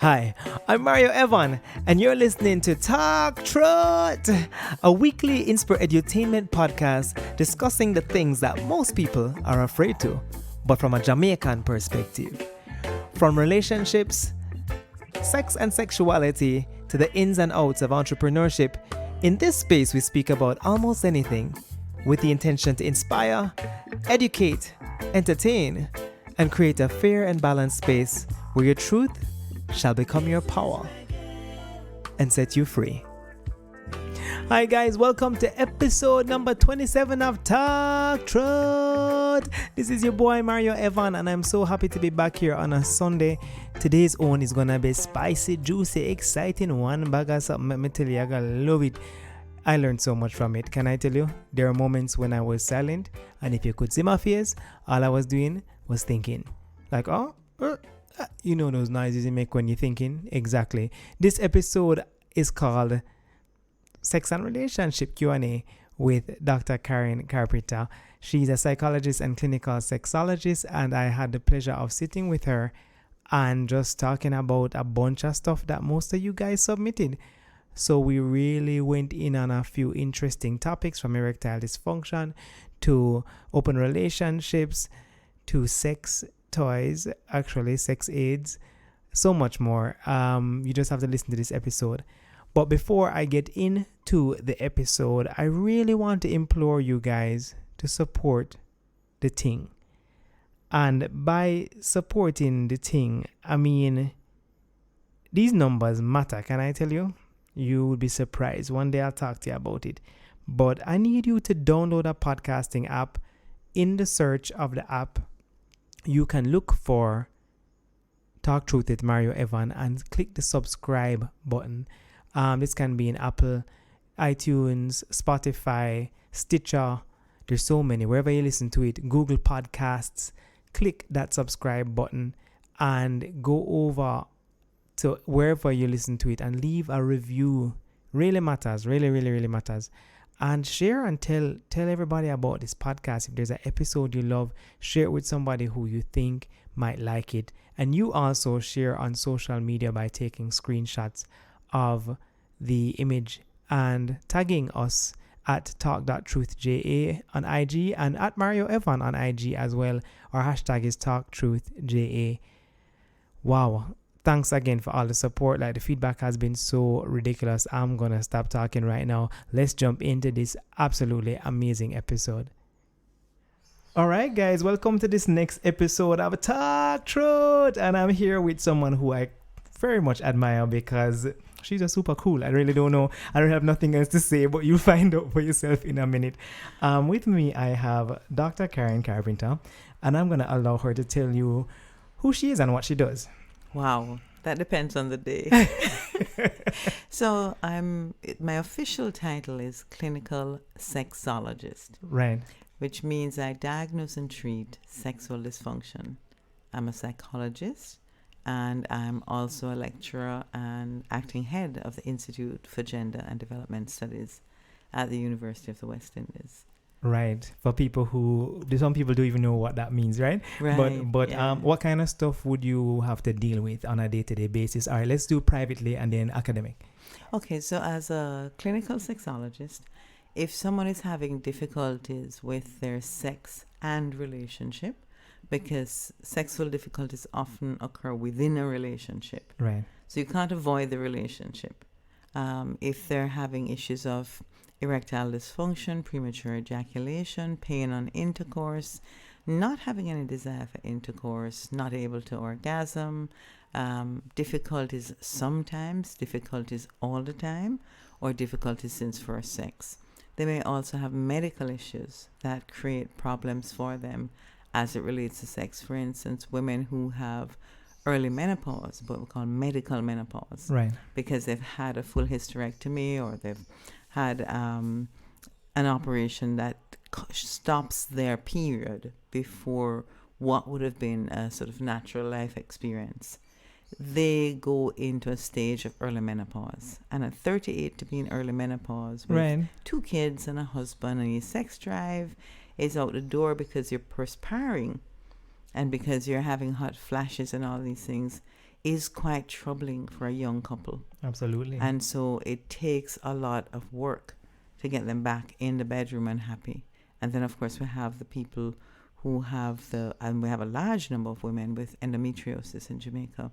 Hi, I'm Mario Evon, and you're listening to Talk Truth, a weekly edutainment podcast discussing the things that most people are afraid to, but from a Jamaican perspective. From relationships, sex and sexuality, to the ins and outs of entrepreneurship, in this space we speak about almost anything with the intention to inspire, educate, entertain, and create a fair and balanced space where your truth shall become your power and set you free. Hi guys, welcome to episode number 27 of Talk Truth. This is your boy Mario Evon, and I'm so happy to be back here on a Sunday. Today's own is gonna be spicy, juicy, exciting, one bag of something. Let me tell you, I gotta love it. I learned so much from it. Can I tell you? There are moments when I was silent, and if you could see my face, all I was doing was thinking. Like, you know those noises you make when you're thinking? Exactly. This episode is called Sex and Relationship Q&A with Dr. Karen Carpenter. She's a psychologist and clinical sexologist, and I had the pleasure of sitting with her and just talking about a bunch of stuff that most of you guys submitted. So we really went in on a few interesting topics, from erectile dysfunction to open relationships to sex toys, actually sex aids, so much more. You just have to listen to this episode. But before I get into the episode, I really want to implore you guys to support the thing. And by supporting the thing, I mean, these numbers matter. Can I tell you? You will be surprised. One day I'll talk to you about it. But I need you to download a podcasting app. In the search of the app, you can look for Talk Truth with Mario Evon and click the subscribe button. This can be in Apple, iTunes, Spotify, Stitcher. There's so many. Wherever you listen to it, Google Podcasts, click that subscribe button and go over to wherever you listen to it and leave a review. Really matters. Really matters. And share and tell everybody about this podcast. If there's an episode you love, share it with somebody who you think might like it. And you also share on social media by taking screenshots of the image and tagging us at talk.truthja on IG and at Mario Evon on IG as well. Our hashtag is talktruthja. Wow. Thanks again for all the support. Like, the feedback has been so ridiculous. I'm going to stop talking right now. Let's jump into this absolutely amazing episode. All right, guys, welcome to this next episode of Talk Truth. And I'm here with someone who I very much admire because she's a super cool. I really don't know. I don't have nothing else to say, but you'll find out for yourself in a minute. With me, I have Dr. Karen Carpenter, and I'm going to allow her to tell you who she is and what she does. Wow, that depends on the day. So my official title is clinical sexologist. Right. Which means I diagnose and treat sexual dysfunction. I'm a psychologist, and I'm also a lecturer and acting head of the Institute for Gender and Development Studies at the University of the West Indies. Right. For people some people don't even know what that means, right? Right. But yeah. What kind of stuff would you have to deal with on a day-to-day basis? All right, let's do privately and then academic. Okay, so as a clinical sexologist, if someone is having difficulties with their sex and relationship, because sexual difficulties often occur within a relationship. Right. So you can't avoid the relationship. If they're having issues of erectile dysfunction, premature ejaculation, pain on intercourse, not having any desire for intercourse, not able to orgasm, difficulties sometimes, difficulties all the time, or difficulties since first sex. They may also have medical issues that create problems for them as it relates to sex. For instance, women who have early menopause, what we call medical menopause, right, because they've had a full hysterectomy or they've had an operation that stops their period before what would have been a sort of natural life experience. They go into a stage of early menopause. And at 38 to be in early menopause with right, 2 kids and a husband, and your sex drive is out the door because you're perspiring and because you're having hot flashes and all these things, is quite troubling for a young couple. Absolutely. And so it takes a lot of work to get them back in the bedroom and happy. And then, of course, we have the people who have and we have a large number of women with endometriosis in Jamaica,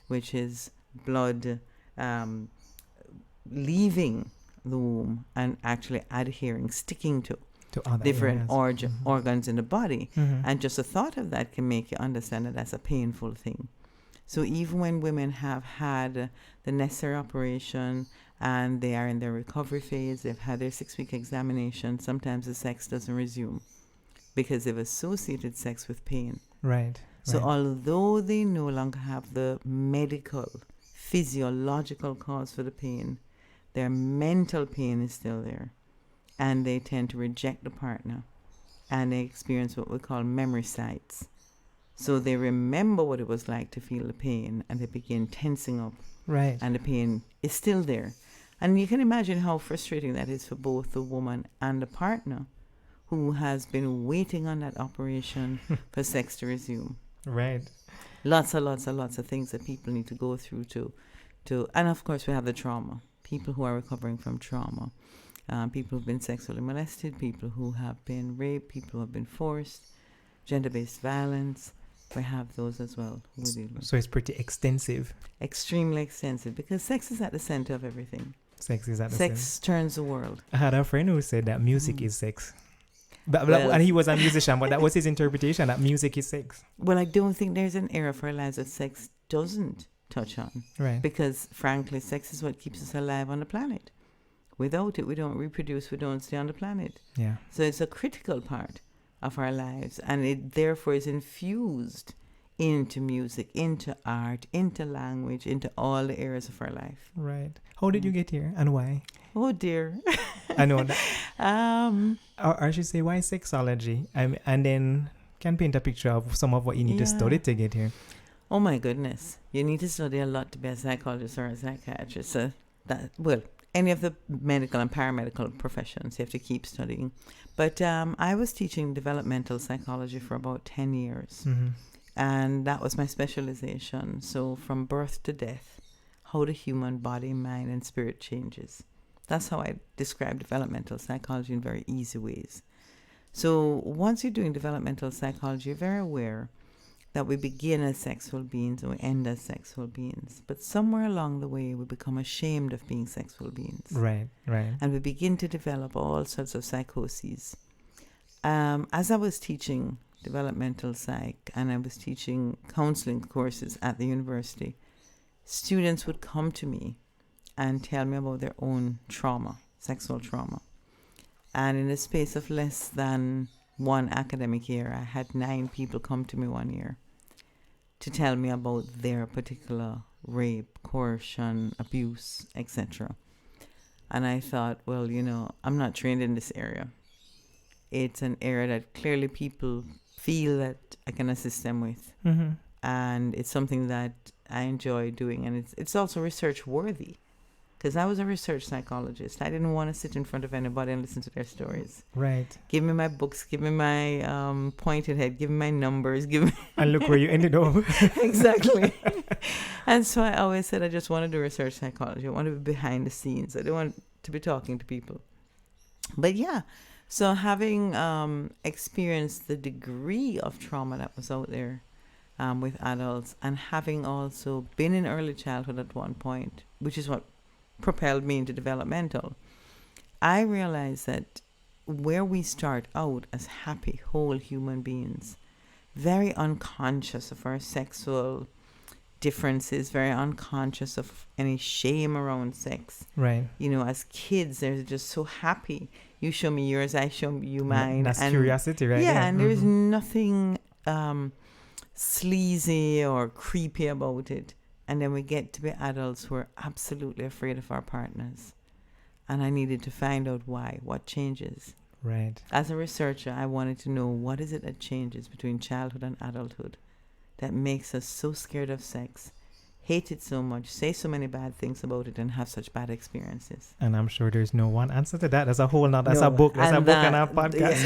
which is blood leaving the womb and actually adhering, sticking to other different areas. organs in the body. Mm-hmm. And just the thought of that can make you understand that that's a painful thing. So even when women have had the necessary operation and they are in their recovery phase, they've had their 6-week examination, sometimes the sex doesn't resume because they've associated sex with pain. Right. So although they no longer have the medical, physiological cause for the pain, their mental pain is still there. And they tend to reject the partner. And they experience what we call memory sites. So they remember what it was like to feel the pain and they begin tensing up. Right. And the pain is still there. And you can imagine how frustrating that is for both the woman and the partner who has been waiting on that operation for sex to resume. Right. Lots of things that people need to go through to and of course we have the trauma. People who are recovering from trauma. People who've been sexually molested, people who have been raped, people who have been forced, gender-based violence. We have those as well. So it's pretty extensive. Extremely extensive because sex is at the center of everything. Sex is at the center. Sex turns the world. I had a friend who said that music is sex. And he was a musician, but that was his interpretation, that music is sex. Well, I don't think there's an era for our lives that sex doesn't touch on. Right. Because, frankly, sex is what keeps us alive on the planet. Without it, we don't reproduce, we don't stay on the planet. Yeah. So it's a critical part of our lives, and it therefore is infused into music, into art, into language, into all the areas of our life. Right. How did you get here and why? Oh, dear. I know that. Or I should say, why sexology? And then can paint a picture of some of what you need to study to get here. Oh, my goodness. You need to study a lot to be a psychologist or a psychiatrist. So any of the medical and paramedical professions, you have to keep studying. But I was teaching developmental psychology for about 10 years. Mm-hmm. And that was my specialization. So from birth to death, how the human body, mind, and spirit changes. That's how I describe developmental psychology in very easy ways. So once you're doing developmental psychology, you're very aware that we begin as sexual beings and we end as sexual beings. But somewhere along the way, we become ashamed of being sexual beings. Right. And we begin to develop all sorts of psychoses. As I was teaching developmental psych and I was teaching counseling courses at the university, students would come to me and tell me about their own trauma, sexual trauma. And in the space of less than one academic year, I had 9 people come to me one year to tell me about their particular rape, coercion, abuse, etc. And I thought, well, I'm not trained in this area. It's an area that clearly people feel that I can assist them with. Mm-hmm. And it's something that I enjoy doing. And it's also research worthy. Because I was a research psychologist. I didn't want to sit in front of anybody and listen to their stories. Right. Give me my books. Give me my pointed head. Give me my numbers. And look where you ended up. Exactly. And so I always said I just want to do research psychology. I want to be behind the scenes. I don't want to be talking to people. But yeah, so having experienced the degree of trauma that was out there with adults and having also been in early childhood at one point, which is what propelled me into developmental, I realized that where we start out as happy, whole human beings, very unconscious of our sexual differences, very unconscious of any shame around sex. Right. As kids, they're just so happy. You show me yours, I show you mine. That's and curiosity, right? Yeah, and mm-hmm. there's nothing sleazy or creepy about it. And then we get to be adults who are absolutely afraid of our partners. And I needed to find out why, what changes. Right. As a researcher, I wanted to know what is it that changes between childhood and adulthood that makes us so scared of sex, hate it so much, say so many bad things about it, and have such bad experiences. And I'm sure there's no one answer to that. That's a whole nother, that's a book and a podcast.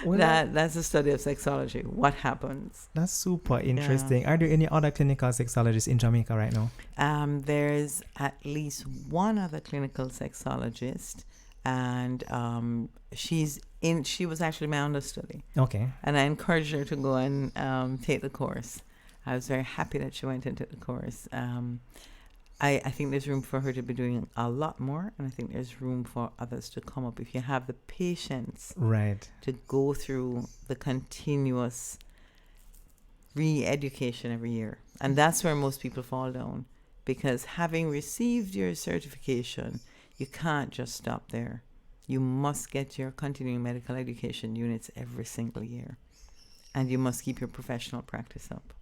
Yeah. That's a study of sexology. What happens? That's super interesting. Are there any other clinical sexologists in Jamaica right now? There's at least one other clinical sexologist, and she was actually my understudy. Okay. And I encouraged her to go and take the course. I was very happy that she went into the course. I think there's room for her to be doing a lot more, and I think there's room for others to come up if you have the patience to go through the continuous re-education every year. And that's where most people fall down, because having received your certification, you can't just stop there. You must get your continuing medical education units every single year, and you must keep your professional practice up.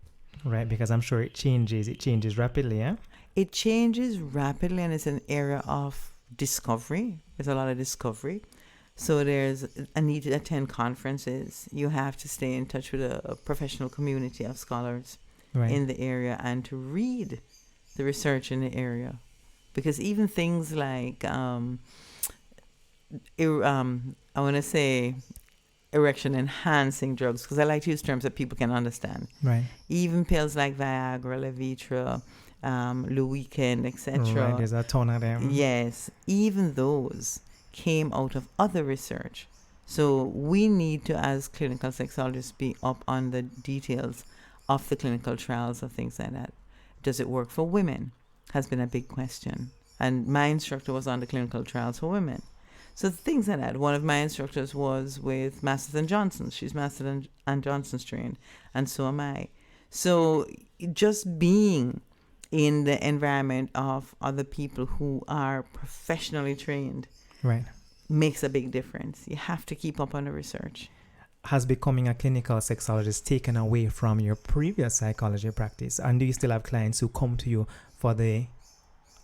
Right, because I'm sure it changes rapidly, yeah? It changes rapidly, and it's an area of discovery. There's a lot of discovery. So there's a need to attend conferences. You have to stay in touch with a professional community of scholars in the area, and to read the research in the area. Because even things like, I want to say, erection enhancing drugs, because I like to use terms that people can understand. Right. Even pills like Viagra, Levitra, Weekend, etc. Right, there's a ton of them. Yes, even those came out of other research. So we need to, as clinical sexologists, be up on the details of the clinical trials of things like that. Does it work for women? Has been a big question. And my instructor was on the clinical trials for women. So things like that. One of my instructors was with Masters and Johnson's. She's Masters and Johnson's trained, and so am I. So just being in the environment of other people who are professionally trained makes a big difference. You have to keep up on the research. Has becoming a clinical sexologist taken away from your previous psychology practice? And do you still have clients who come to you for the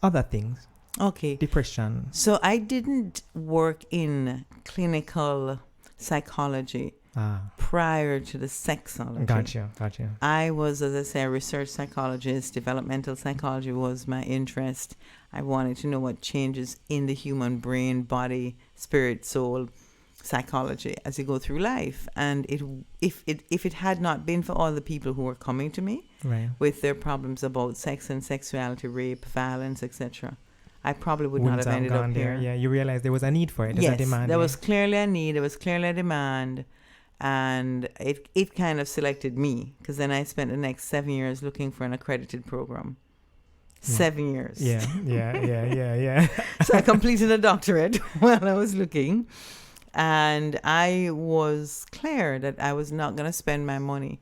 other things? Okay. Depression. So I didn't work in clinical psychology prior to the sexology. Gotcha. I was, as I say, a research psychologist. Developmental psychology was my interest. I wanted to know what changes in the human brain, body, spirit, soul, psychology as you go through life. And if it had not been for all the people who were coming to me with their problems about sex and sexuality, rape, violence, etc., I probably would not have ended up here. Yeah, you realized there was a need for it. There's a demand. There was clearly a need. There was clearly a demand. And it kind of selected me, because then I spent the next 7 years looking for an accredited program. 7 years. Yeah. So I completed a doctorate while I was looking. And I was clear that I was not going to spend my money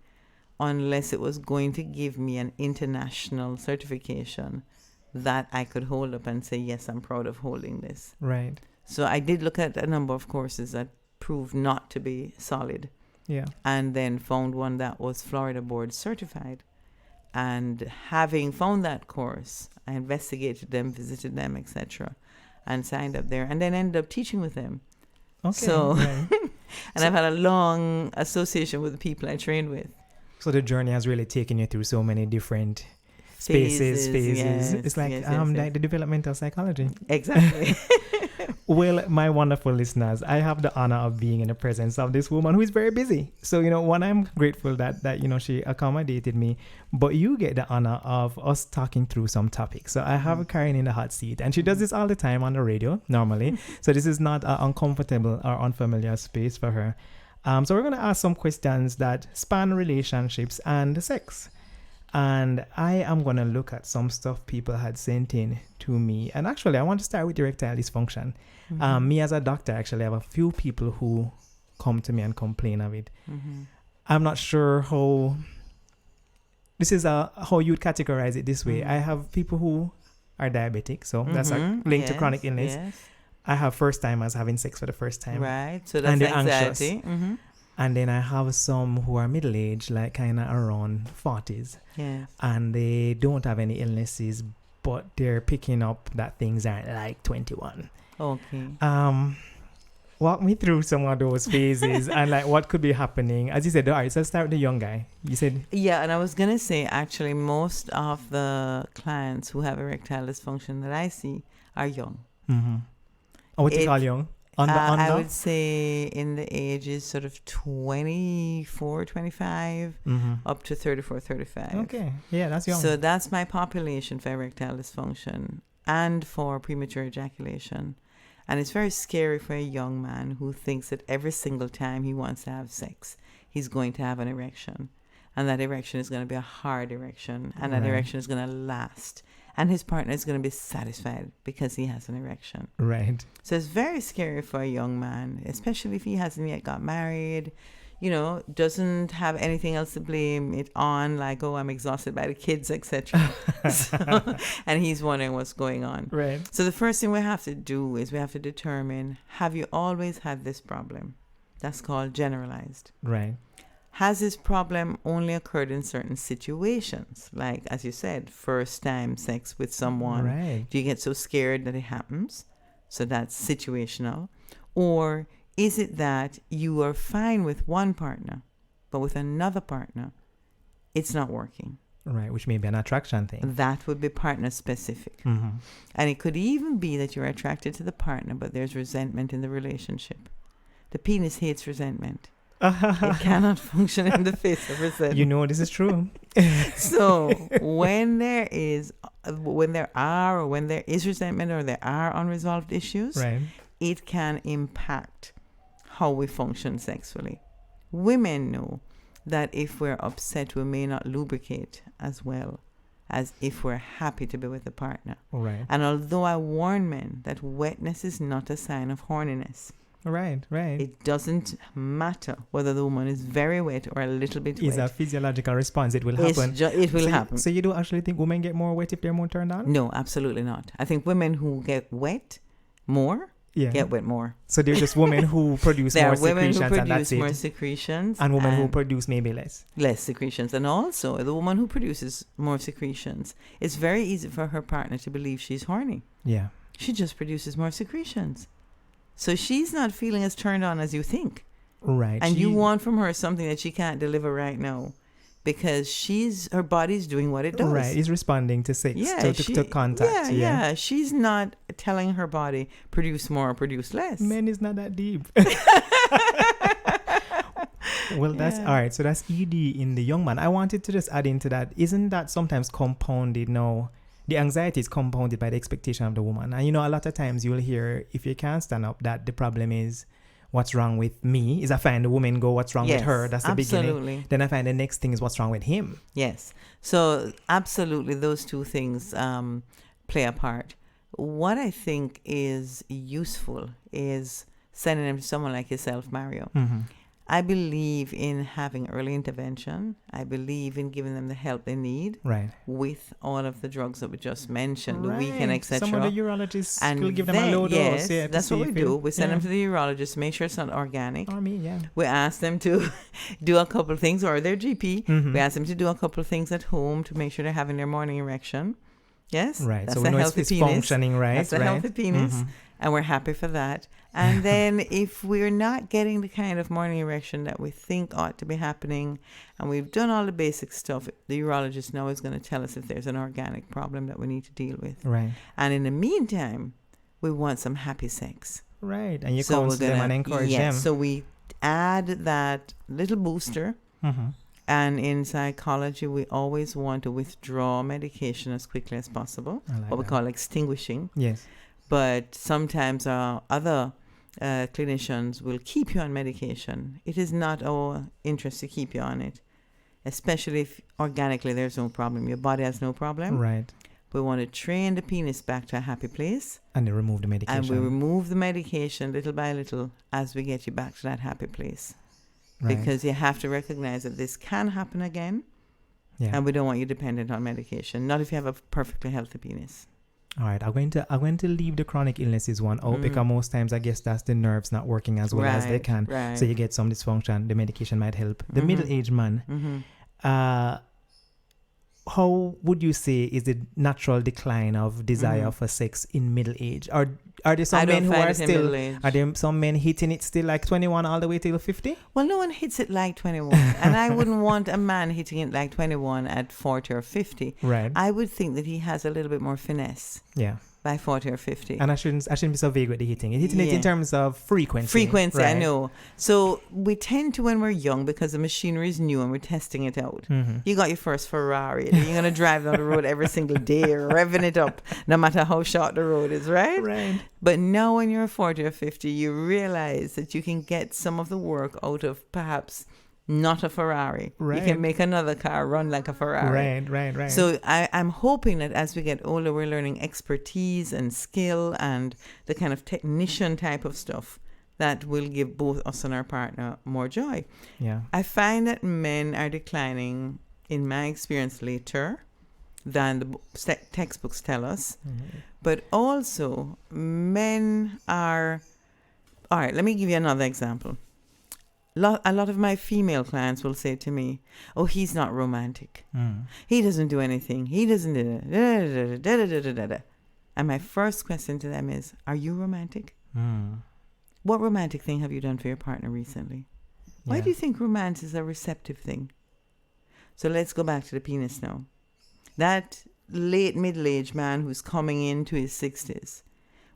unless it was going to give me an international certification that I could hold up and say, yes, I'm proud of holding this. Right. So I did look at a number of courses that proved not to be solid. Yeah. And then found one that was Florida board certified. And having found that course, I investigated them, visited them, etc., and signed up there, and then ended up teaching with them. Okay. So, and I've had a long association with the people I trained with. So the journey has really taken you through so many different phases. Yes, it's like like the developmental psychology. Exactly. Well, my wonderful listeners, I have the honor of being in the presence of this woman who is very busy. So, one, I'm grateful that she accommodated me, but you get the honor of us talking through some topics. So I have Karen in the hot seat, and she does this all the time on the radio normally. So this is not an uncomfortable or unfamiliar space for her. So we're going to ask some questions that span relationships and sex. And I am going to look at some stuff people had sent in to me. And actually, I want to start with erectile dysfunction. Mm-hmm. Me as a doctor, actually, I have a few people who come to me and complain of it. Mm-hmm. I'm not sure how... This is how you'd categorize it this way. I have people who are diabetic, so that's a link to chronic illness. Yes. I have first-timers having sex for the first time. Right, so that's anxiety. Mm-hmm. And then I have some who are middle-aged, like kind of around 40s. Yes. And they don't have any illnesses, but they're picking up that things aren't like 21. Okay. Walk me through some of those phases and like what could be happening. As you said, all right, so let's start with the young guy. You said... Yeah, and I was going to say, actually, most of the clients who have erectile dysfunction that I see are young. Mm-hmm. Oh, what do you call young? Under? I would say in the ages sort of 24, 25, up to 34, 35. Okay, yeah, that's young. So that's my population for erectile dysfunction and for premature ejaculation. And it's very scary for a young man who thinks that every single time he wants to have sex, he's going to have an erection. And that erection is going to be a hard erection. And that erection is going to last. And his partner is going to be satisfied because he has an erection. Right. So it's very scary for a young man, especially if he hasn't yet got married, you know, doesn't have anything else to blame it on, like, oh, I'm exhausted by the kids, etc. And he's wondering what's going on. Right. So the first thing we have to do is we have to determine, have you always had this problem? That's called generalized. Right. Has this problem only occurred in certain situations? Like, as you said, first time sex with someone. Right. Do you get so scared that it happens? So that's situational. Or is it that you are fine with one partner, but with another partner, it's not working? Right, which may be an attraction thing. That would be partner specific. Mm-hmm. And it could even be that you're attracted to the partner, but there's resentment in the relationship. The penis hates resentment. It cannot function in the face of resentment. You know, this is true. So when there is resentment or there are unresolved issues, right, it can impact how we function sexually. Women know that if we're upset, we may not lubricate as well as if we're happy to be with a partner. Right. And although I warn men that wetness is not a sign of horniness, right. it doesn't matter whether the woman is very wet or a little bit wet. It's a physiological response. It will happen. It will happen. So you don't actually think women get more wet if they're more turned on? No, absolutely not. I think women who get wet more get wet more. So they're just women who produce more secretions, and that's it. There are women who produce more secretions. And women who produce maybe less. Less secretions. And also, the woman who produces more secretions, it's very easy for her partner to believe she's horny. Yeah. She just produces more secretions. So she's not feeling as turned on as you think. Right. And you want from her something that she can't deliver right now because her body's doing what it does. Right. It's responding to sex, to contact. Yeah. She's not telling her body, produce more or produce less. Men is not that deep. Well, that's all right. So that's ED in the young man. I wanted to just add into that. Isn't that sometimes compounded now? The anxiety is compounded by the expectation of the woman. And, you know, a lot of times you'll hear, if you can't stand up, that the problem is what's wrong with me. Is I find the woman go, what's wrong with her? That's the beginning. Then I find the next thing is what's wrong with him. Yes. So absolutely those two things play a part. What I think is useful is sending them to someone like yourself, Mario. Mm-hmm. I believe in having early intervention. I believe in giving them the help they need. Right. With all of the drugs that we just mentioned, the weekend, etc. Some of the urologists will give them a low dose. Yes, that's what we do. We send them to the urologist, make sure it's not organic. We ask them to do a couple of things, or their GP. Mm-hmm. We ask them to do a couple of things at home to make sure they're having their morning erection. Yes? Right. That's so we know it's functioning right. That's a healthy penis. Mm-hmm. And we're happy for that. And then if we're not getting the kind of morning erection that we think ought to be happening, and we've done all the basic stuff, the urologist now is going to tell us if there's an organic problem that we need to deal with. Right. And in the meantime, we want some happy sex. Right. And you counsel them and encourage them. So we add that little booster. Mm-hmm. And in psychology, we always want to withdraw medication as quickly as possible. We call extinguishing. Yes. But sometimes other clinicians will keep you on medication. It is not our interest to keep you on it, especially if organically there's no problem. Your body has no problem. Right. We want to train the penis back to a happy place. And they remove the medication. And we remove the medication little by little as we get you back to that happy place. Right. Because you have to recognize that this can happen again. Yeah. And we don't want you dependent on medication. Not if you have a perfectly healthy penis. All right, I'm going to leave the chronic illnesses one out because most times I guess that's the nerves not working as well as they can. Right. So you get some dysfunction. The medication might help. The middle-aged man. Mm-hmm. how would you say is the natural decline of desire for sex in middle age? Or are there some men who are still, are there some men hitting it still like 21 all the way till 50? Well, no one hits it like 21. And I wouldn't want a man hitting it like 21 at 40 or 50. Right. I would think that he has a little bit more finesse. Yeah. By 40 or 50. And I shouldn't be so vague with the hitting. Hitting it in terms of frequency. Right. I know. So we tend to, when we're young, because the machinery is new and we're testing it out. Mm-hmm. You got your first Ferrari. You're going to drive down the road every single day, revving it up, no matter how short the road is, right? Right. But now when you're 40 or 50, you realize that you can get some of the work out of perhaps not a Ferrari. Right. You can make another car run like a Ferrari. Right. So I'm hoping that as we get older, we're learning expertise and skill and the kind of technician type of stuff that will give both us and our partner more joy. Yeah. I find that men are declining, in my experience, later than the textbooks tell us. Mm-hmm. But also, men are... All right, let me give you another example. A lot of my female clients will say to me, oh, he's not romantic. He doesn't do anything. He doesn't do it. And my first question to them is, are you romantic? What romantic thing have you done for your partner recently? Why do you think romance is a receptive thing? So let's go back to the penis now. That late middle-aged man who's coming into his 60s,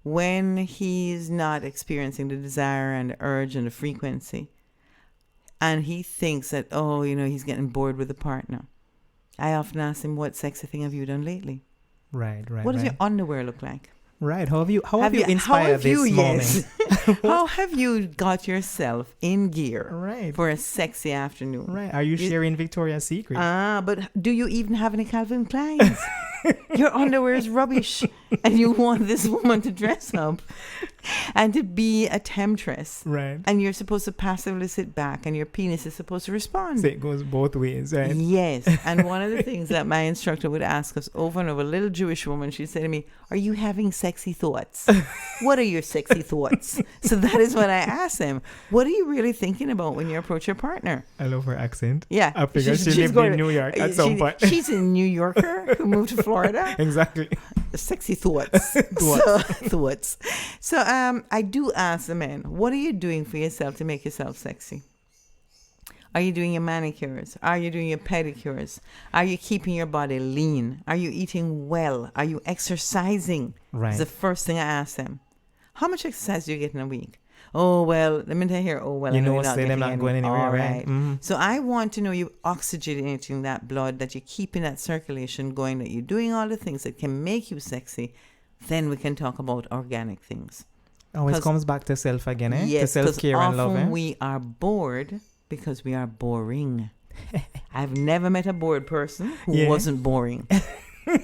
when he's not experiencing the desire and the urge and the frequency, and he thinks that, oh, you know, he's getting bored with a partner, I often ask him, what sexy thing have you done lately? Right. What does your underwear look like? Right. How have you inspired this moment? How have you got yourself in gear for a sexy afternoon? Right. Are you sharing Victoria's Secret? But do you even have any Calvin Kleins? Your underwear is rubbish, and you want this woman to dress up and to be a temptress. Right. And you're supposed to passively sit back, and your penis is supposed to respond. So it goes both ways, right? Yes. And one of the things that my instructor would ask us over and over, a little Jewish woman, she'd say to me, are you having sexy thoughts? What are your sexy thoughts? So that is what I ask them. What are you really thinking about when you approach your partner? I love her accent. Yeah. I figure she lived in New York at some point. She's a New Yorker who moved to Florida. Exactly. Sexy thoughts. Thoughts. So I do ask the men, what are you doing for yourself to make yourself sexy? Are you doing your manicures? Are you doing your pedicures? Are you keeping your body lean? Are you eating well? Are you exercising? Right. It's the first thing I ask them. How much exercise do you get in a week? Oh, well, let me tell you here. Oh, well, you know know, say them not going anywhere, right? Mm-hmm. So I want to know you oxygenating that blood, that you're keeping that circulation going, that you're doing all the things that can make you sexy. Then we can talk about organic things. Always comes back to self again, eh? Yes, to self-care and love, eh? we are bored because we are boring. I've never met a bored person who wasn't boring.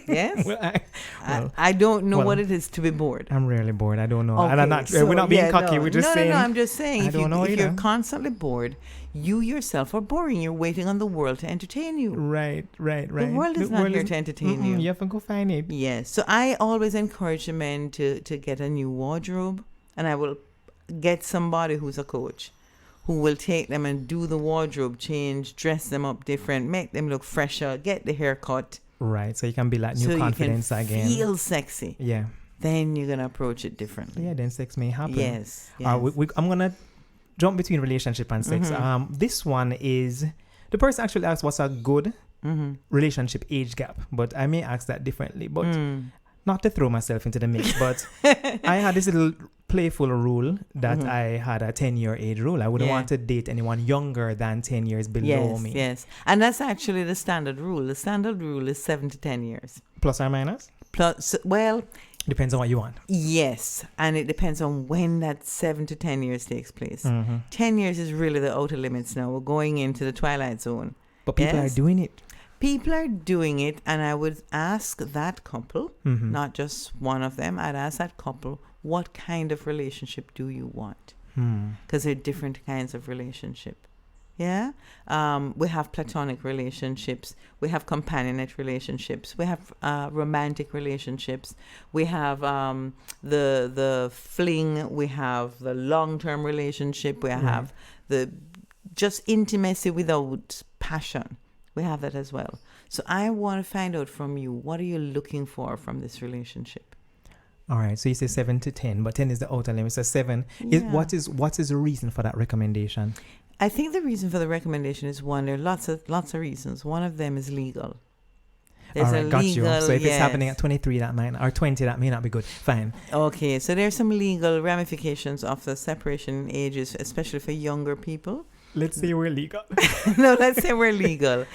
Yes? I don't know what it is to be bored. I'm rarely bored. I don't know. Okay, and I'm not, we're not being cocky. We're just saying. No, I'm just saying. If you're constantly bored, you yourself are boring. You're waiting on the world to entertain you. Right. The world is not here to entertain you. You have to go find it. Yes. So I always encourage the men to get a new wardrobe, and I will get somebody who's a coach who will take them and do the wardrobe change, dress them up different, make them look fresher, get the haircut. Right, so you can build that new confidence again. Feel sexy. Yeah. Then you're gonna approach it differently. Yeah, then sex may happen. Yes. I'm gonna jump between relationship and sex. Mm-hmm. This one is the person actually asked what's a good relationship age gap, but I may ask that differently. But not to throw myself into the mix, but I had this little playful rule that I had a 10-year age rule. I wouldn't want to date anyone younger than 10 years below me. Yes. And that's actually the standard rule. The standard rule is 7 to 10 years. Plus or minus? Depends on what you want. Yes. And it depends on when that 7 to 10 years takes place. 10 years is really the outer limits now. We're going into the twilight zone. But people are doing it. People are doing it, and I would ask that couple, not just one of them, I'd ask that couple, what kind of relationship do you want? Because there are different kinds of relationship. Yeah? We have platonic relationships. We have companionate relationships. We have romantic relationships. We have the fling. We have the long-term relationship. We have the just intimacy without passion. We have that as well. So I want to find out from you, what are you looking for from this relationship? All right. So you say 7 to 10, but 10 is the outer limit. So 7. Yeah. What is the reason for that recommendation? I think the reason for the recommendation is one. There are lots of reasons. One of them is legal. There's all right, a got legal, you. So if yes. it's happening at 23, that might, or 20, that may not be good. Fine. Okay, so there's some legal ramifications of the separation in ages, especially for younger people. Let's say we're legal. No, let's say we're legal.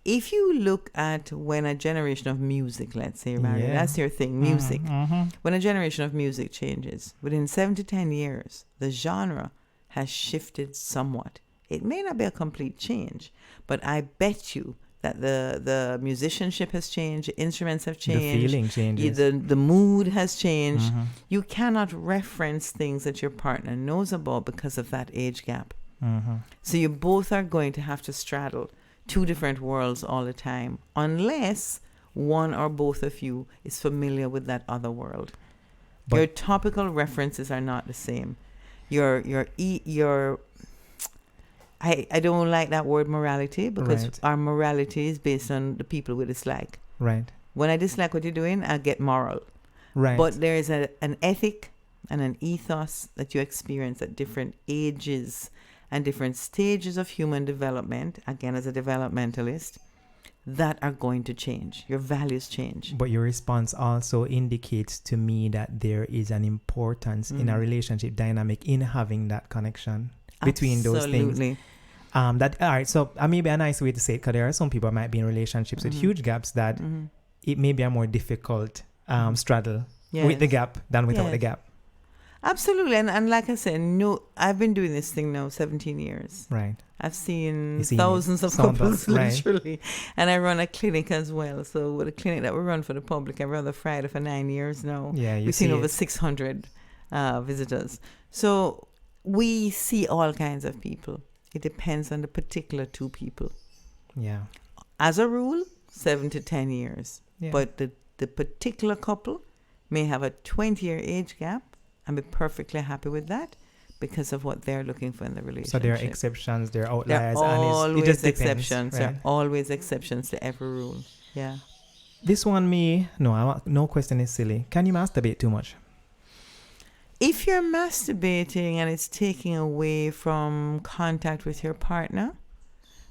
If you look at when a generation of music, let's say, Mario, that's your thing, music. When a generation of music changes, within 7 to 10 years, the genre has shifted somewhat. It may not be a complete change, but I bet you that the musicianship has changed, the instruments have changed. The feeling changes. The mood has changed. You cannot reference things that your partner knows about because of that age gap. So you both are going to have to straddle two different worlds all the time, unless one or both of you is familiar with that other world. But your topical references are not the same. I don't like that word morality, because our morality is based on the people we dislike. Right. When I dislike what you're doing, I get moral. Right. But there is an ethic and an ethos that you experience at different ages and different stages of human development, again, as a developmentalist, that are going to change. Your values change. But your response also indicates to me that there is an importance in a relationship dynamic in having that connection between those things. All right, so maybe a nice way to say it, because there are some people who might be in relationships with huge gaps that it may be a more difficult straddle with the gap than without the gap. Absolutely. And like I said, I've been doing this thing now 17 years. Right. I've seen thousands of couples, literally. And I run a clinic as well. So with a clinic that we run for the public, I run the Friday for 9 years now. Yeah, we've seen over 600 visitors. So we see all kinds of people. It depends on the particular two people. Yeah. As a rule, 7 to 10 years. Yeah. But the particular couple may have a 20-year age gap and be perfectly happy with that because of what they're looking for in the relationship. So there are exceptions, there are outliers. There are always it just depends, exceptions. right? There are always exceptions to every rule. Yeah. This one no question is silly. Can you masturbate too much? If you're masturbating and it's taking away from contact with your partner,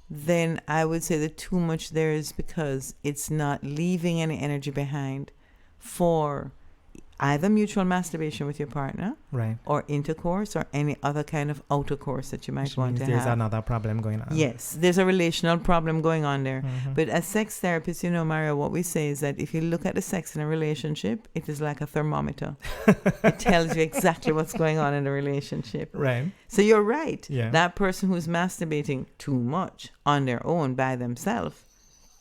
then I would say that too much there is because it's not leaving any energy behind for either mutual masturbation with your partner, right, or intercourse, or any other kind of outer course that you might want to have. There's another problem going on. Yes, there's a relational problem going on there. But as sex therapists, Mario, what we say is that if you look at the sex in a relationship, it is like a thermometer. It tells you exactly what's going on in the relationship. Right. So you're right. Yeah. That person who's masturbating too much on their own by themselves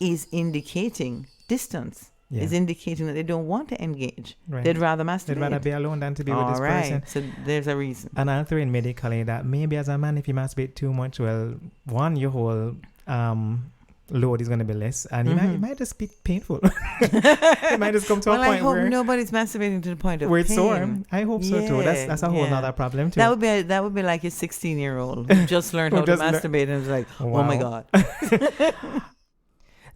is indicating distance. Yeah. Is indicating that they don't want to engage. Right. They'd rather masturbate. They'd rather be alone than to be with this person. So there's a reason. And I'll throw in medically that maybe as a man, if you masturbate too much, well, one, your whole load is going to be less, and it might just be painful. It might just come to a point I hope where nobody's masturbating to the point of where it's pain. sore. I hope so too. That's a whole other problem too. That would be like a 16-year-old who just learned how to masturbate and is like, oh my God.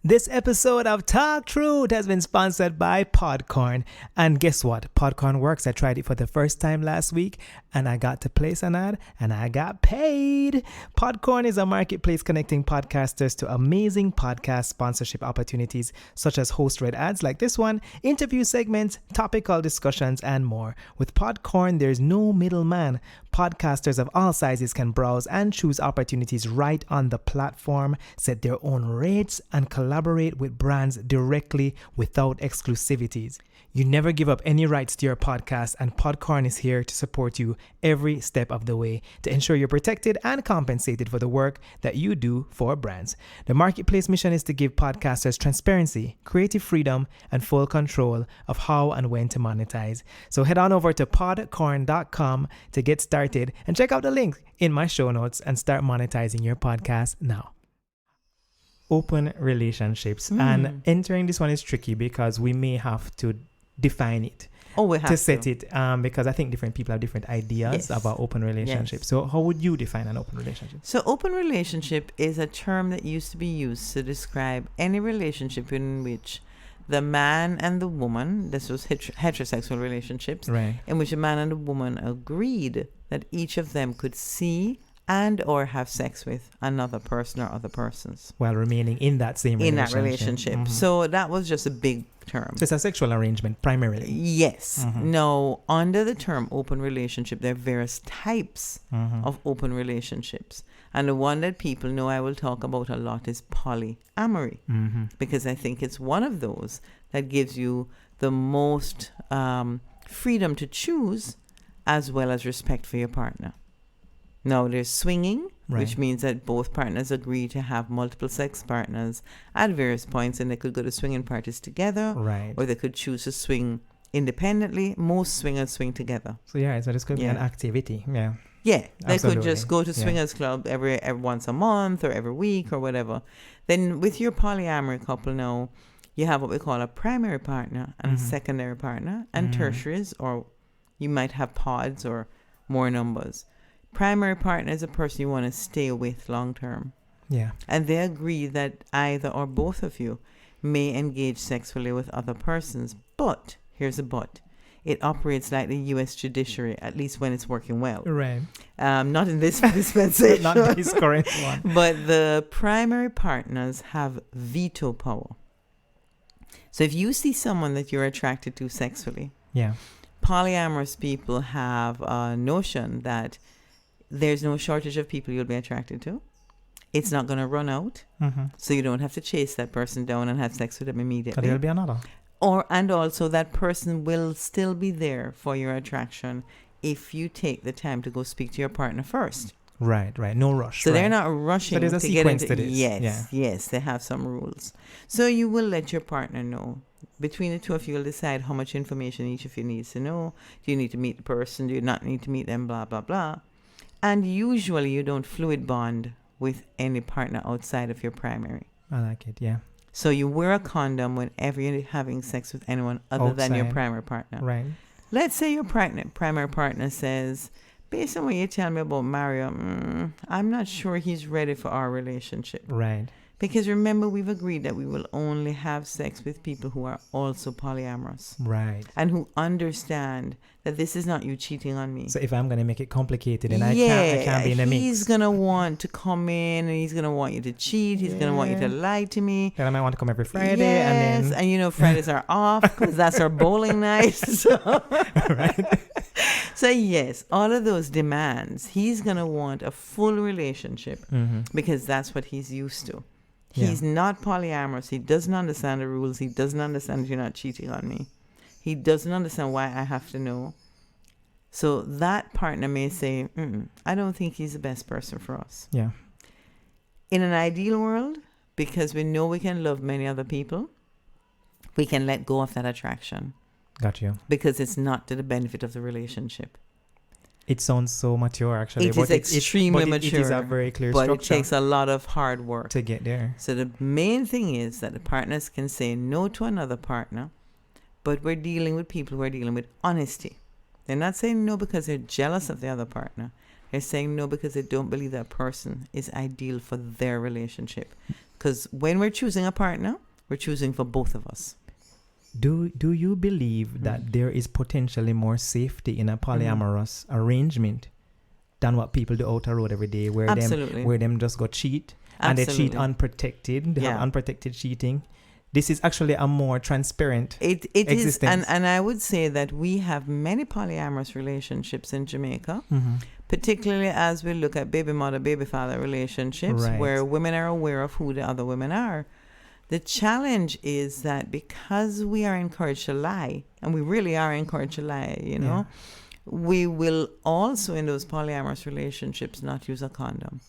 This episode of Talk Truth has been sponsored by Podcorn. And guess what? Podcorn works. I tried it for the first time last week and I got to place an ad and I got paid. Podcorn is a marketplace connecting podcasters to amazing podcast sponsorship opportunities such as host-read ads like this one, interview segments, topical discussions, and more. With Podcorn, there's no middleman. Podcasters of all sizes can browse and choose opportunities right on the platform, set their own rates, and collaborate with brands directly without exclusivities. You never give up any rights to your podcast, and Podcorn is here to support you every step of the way to ensure you're protected and compensated for the work that you do for brands. The marketplace mission is to give podcasters transparency, creative freedom, and full control of how and when to monetize. So head on over to podcorn.com to get started and check out the link in my show notes and start monetizing your podcast now. Open relationships. And entering this one is tricky because we may have to define it. Oh, we have to set it, because I think different people have different ideas about open relationships. Yes. So how would you define an open relationship? So open relationship is a term that used to be used to describe any relationship in which the man and the woman, this was heterosexual relationships, Right. in which a man and a woman agreed that each of them could see and or have sex with another person or other persons. While remaining in that same relationship. In that relationship. Mhm. So that was just a big term. So it's a sexual arrangement primarily. Yes. Mhm. Now, under the term open relationship, there are various types Mhm. of open relationships. And the one that people know I will talk about a lot is polyamory. Mhm. Because I think it's one of those that gives you the most freedom to choose as well as respect for your partner. Now, there's swinging, which Right. means that both partners agree to have multiple sex partners at various points, and they could go to swinging parties together, Right. or they could choose to swing independently. Most swingers swing together. So so this could be an Yeah. activity. Yeah. Yeah, they could Absolutely. just go to Yeah. swingers club every once a month or every week or whatever. Then with your polyamory couple now, you have what we call a primary partner and a secondary partner and tertiaries, or you might have pods or more numbers. Primary partner is a person you want to stay with long term. Yeah. And they agree that either or both of you may engage sexually with other persons. But, here's a but, it operates like the U.S. judiciary, at least when it's working well. Right. Not in this dispensation. Not this current one. But the primary partners have veto power. So if you see someone that you're attracted to sexually, Yeah. polyamorous people have a notion that there's no shortage of people you'll be attracted to. It's not going to run out, so you don't have to chase that person down and have sex with them But immediately. there'll be another. And also that person will still be there for your attraction if you take the time to go speak to your partner first. Right. No rush. So right. they're not rushing So there's a to get sequence into to this. Yes, they have some rules. So you will let your partner know. Between the two of you will decide how much information each of you needs to know. Do you need to meet the person? Do you not need to meet them? Blah, blah, blah. And usually you don't fluid bond with any partner outside of your primary. I like it. Yeah. So you wear a condom whenever you're having sex with anyone other than your Outside. primary partner. Right. Let's say your primary partner says, based on what you tell me about Mario, I'm not sure he's ready for our relationship. Right. Because remember, we've agreed that we will only have sex with people who are also polyamorous. Right. And who understand that this is not you cheating on me. So if I'm gonna make it complicated, then I can't be in the mix. He's going to want to come in and he's going to want you to cheat. He's going to want you to lie to me. Then I might want to come every Friday, Yes, and then you know, Fridays are off because that's our bowling night. So. right. So yes, all of those demands, he's going to want a full relationship because that's what he's used to. He's not polyamorous. He doesn't understand the rules. He doesn't understand that you're not cheating on me. He doesn't understand why I have to know. So that partner may say, I don't think he's the best person for us. Yeah. In an ideal world, because we know we can love many other people, we can let go of that attraction. Got you. Because it's not to the benefit of the relationship. It sounds so mature, actually. It is extremely mature. It is a very clear but structure. It takes a lot of hard work to get there. So the main thing is that the partners can say no to another partner, but we're dealing with people who are dealing with honesty. They're not saying no because they're jealous of the other partner. They're saying no because they don't believe that person is ideal for their relationship. Because when we're choosing a partner, we're choosing for both of us. Do you believe that there is potentially more safety in a polyamorous arrangement than what people do out the road every day, where them just go cheat and they cheat unprotected? They have unprotected cheating. This is actually a more transparent existence. Is, and I would say that we have many polyamorous relationships in Jamaica, particularly as we look at baby mother, baby father relationships, where women are aware of who the other women are. The challenge is that because we are encouraged to lie, and we really are encouraged to lie, you know, we will also in those polyamorous relationships not use a condom.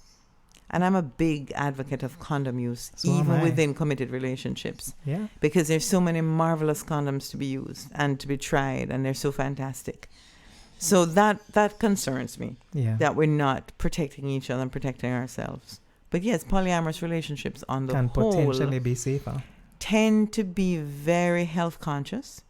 And I'm a big advocate of condom use, even within committed relationships. Yeah. Because there's so many marvelous condoms to be used and to be tried, and they're so fantastic. So that concerns me, that we're not protecting each other and protecting ourselves. But yes, polyamorous relationships on the whole can potentially be safer. Tend to be very health conscious.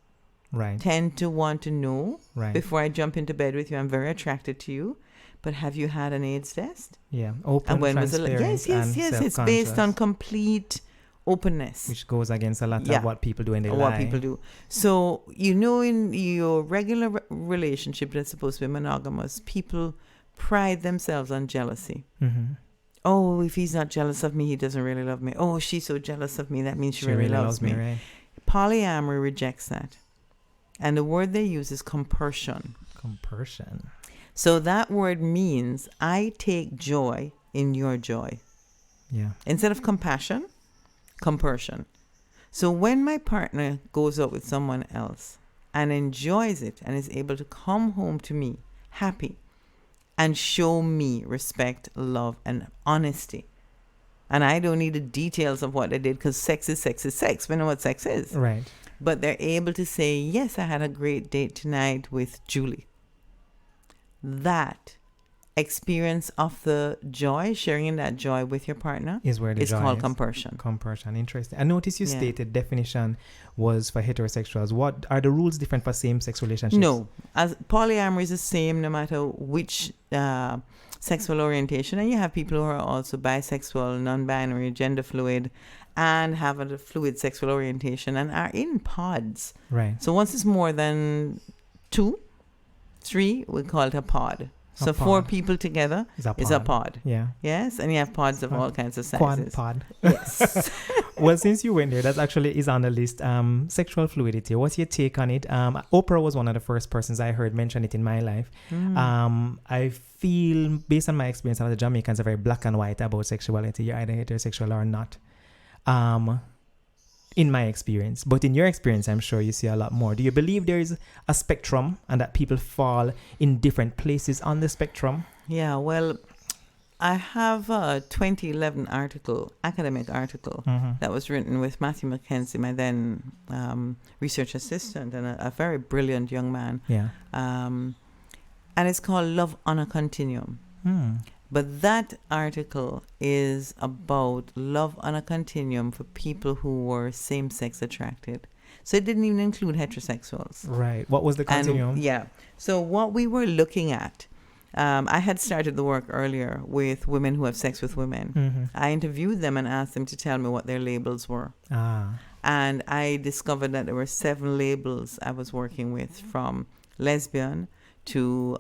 Right. tend to want to know Right. before I jump into bed with you, I'm very attracted to you, but have you had an AIDS test? Yeah. Open, And when was the transparent, and yes, it's based on complete openness. which goes against a lot Yeah. of what people do in their Or what life. people do. So, you know, in your regular relationship that's supposed to be monogamous, people pride themselves on jealousy. Mm-hmm. Oh, if he's not jealous of me, he doesn't really love me. Oh, she's so jealous of me, that means she really loves me. Right? Polyamory rejects that. And the word they use is compersion. Compersion. So that word means I take joy in your joy. Yeah. Instead of compassion, compersion. So when my partner goes out with someone else and enjoys it and is able to come home to me happy and show me respect, love, and honesty, and I don't need the details of what they did, because sex is sex is sex. We know what sex is. Right. But they're able to say, yes, I had a great date tonight with Julie. That experience of the joy, sharing that joy with your partner, Is where the is joy called is. compersion. Compersion. Interesting. I noticed you Yeah. stated definition was for heterosexuals. What are the rules different for same-sex relationships? No, as polyamory is the same no matter which sexual orientation, and you have people who are also bisexual, non-binary, gender fluid, and have a fluid sexual orientation and are in pods. Right. So once it's more than 2, 3, we call it a pod. So 4 pod. people together Is a pod. is a pod. Yeah. Yes, and you have pods of all kinds of Quad sizes. pod. Yes. Well, since you went there, that actually is on the list. Sexual fluidity. What's your take on it? Oprah was one of the first persons I heard mention it in my life. I feel, based on my experience, a lot of Jamaicans are very black and white about sexuality. You're either heterosexual or not. In my experience, but in your experience, I'm sure you see a lot more. Do you believe there is a spectrum and that people fall in different places on the spectrum? Yeah, well, I have a 2011 academic article, that was written with Matthew Mackenzie, my then research assistant, and a very brilliant young man. Yeah. And it's called Love on a Continuum. But that article is about love on a continuum for people who were same-sex attracted. So it didn't even include heterosexuals. Right. What was the continuum? And, yeah. So what we were looking at, I had started the work earlier with women who have sex with women. I interviewed them and asked them to tell me what their labels were. And I discovered that there were 7 labels I was working with, from lesbian to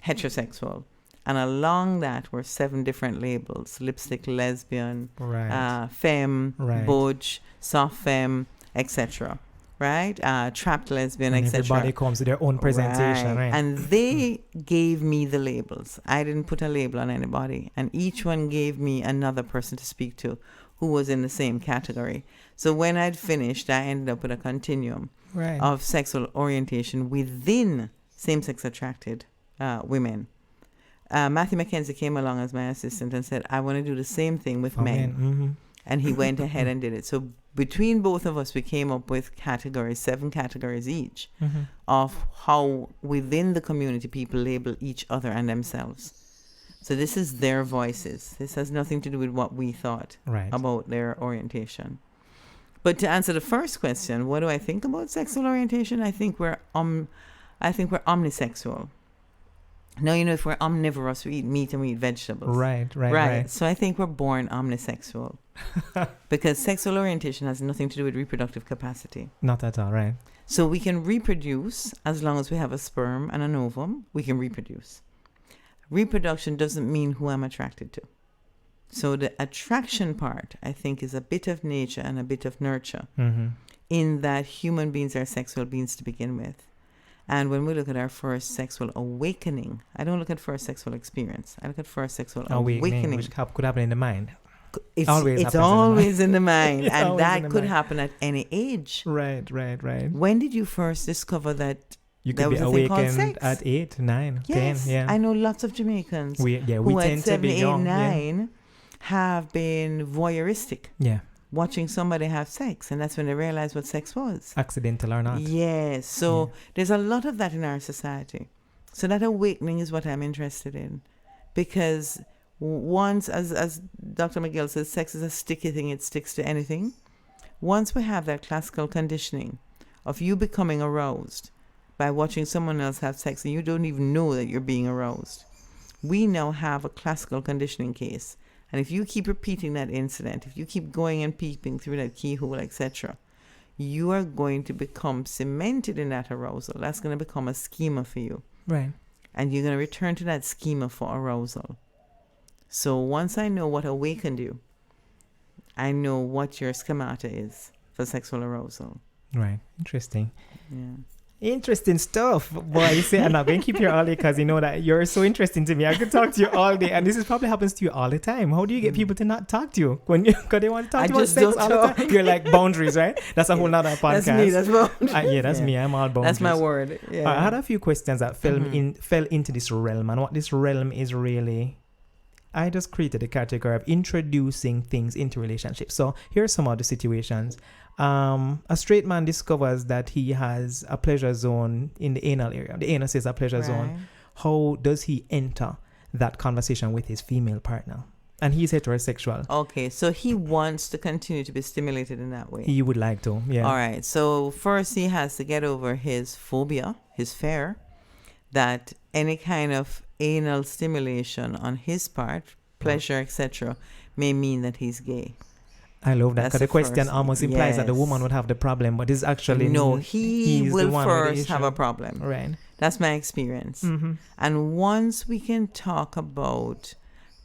heterosexual. And along that were 7 different labels: lipstick, lesbian, Right. femme, Right. butch, soft femme, etc. Right? Trapped lesbian, And etc. everybody comes with their own presentation, right? And they gave me the labels. I didn't put a label on anybody. And each one gave me another person to speak to who was in the same category. So when I'd finished, I ended up with a continuum Right. of sexual orientation within same-sex attracted women. Matthew Mackenzie came along as my assistant and said, I want to do the same thing with men. And he went ahead and did it. So between both of us, we came up with categories, 7 categories each, of how within the community people label each other and themselves. So this is their voices. This has nothing to do with what we thought about their orientation. But to answer the first question, what do I think about sexual orientation? I think we're omnisexual. Now, you know, if we're omnivorous, we eat meat and we eat vegetables. Right. So I think we're born omnisexual. Because sexual orientation has nothing to do with reproductive capacity. Not at all, right. So we can reproduce as long as we have a sperm and an ovum. We can reproduce. Reproduction doesn't mean who I'm attracted to. So the attraction part, I think, is a bit of nature and a bit of nurture, in that human beings are sexual beings to begin with. And when we look at our first sexual awakening, I don't look at first sexual experience. I look at first sexual awakening. Which could happen in the mind. It's always in the mind. And that could mind. happen at any age. Right. When did you first discover that You there could be was a thing called awakened sex? at 8, 9, Yes. 10. Yeah. I know lots of Jamaicans We who tend at to 7, be 8, young. 9 have been voyeuristic. Yeah. Watching somebody have sex, and that's when they realize what sex was. Accidental or not. Yes. So there's a lot of that in our society. So that awakening is what I'm interested in. Because once, as Dr. McGill says, sex is a sticky thing. It sticks to anything. Once we have that classical conditioning of you becoming aroused by watching someone else have sex and you don't even know that you're being aroused. We now have a classical conditioning case. And if you keep repeating that incident, if you keep going and peeping through that keyhole, etc., you are going to become cemented in that arousal. That's going to become a schema for you. Right. And you're going to return to that schema for arousal. So once I know what awakened you, I know what your schemata is for sexual arousal. Right. Interesting. Yeah. Interesting stuff. Boy, you say I'm not going to keep you all day because you know that you're so interesting to me. I could talk to you all day. And this is probably happens to you all the time. How do you get people to not talk to you? Because they want to talk to you about sex all the time. You're like boundaries, right? That's a whole nother podcast. That's me. That's boundaries. Yeah, that's me. I'm all boundaries. That's my word. Yeah. I had a few questions that fell into this realm. And what this realm is really... I just created a category of introducing things into relationships. So here's some of the situations. A straight man discovers that he has a pleasure zone in the anal area. The anus is a pleasure zone. How does he enter that conversation with his female partner? And he's heterosexual. Okay, so he wants to continue to be stimulated in that way. He would like to, yeah. All right, so first he has to get over his phobia, his fear, that any kind of anal stimulation on his part, pleasure, etc., may mean that he's gay. I love that because the question almost implies that the woman would have the problem, but it's actually no. He will first have a problem. Right. That's my experience. Mm-hmm. And once we can talk about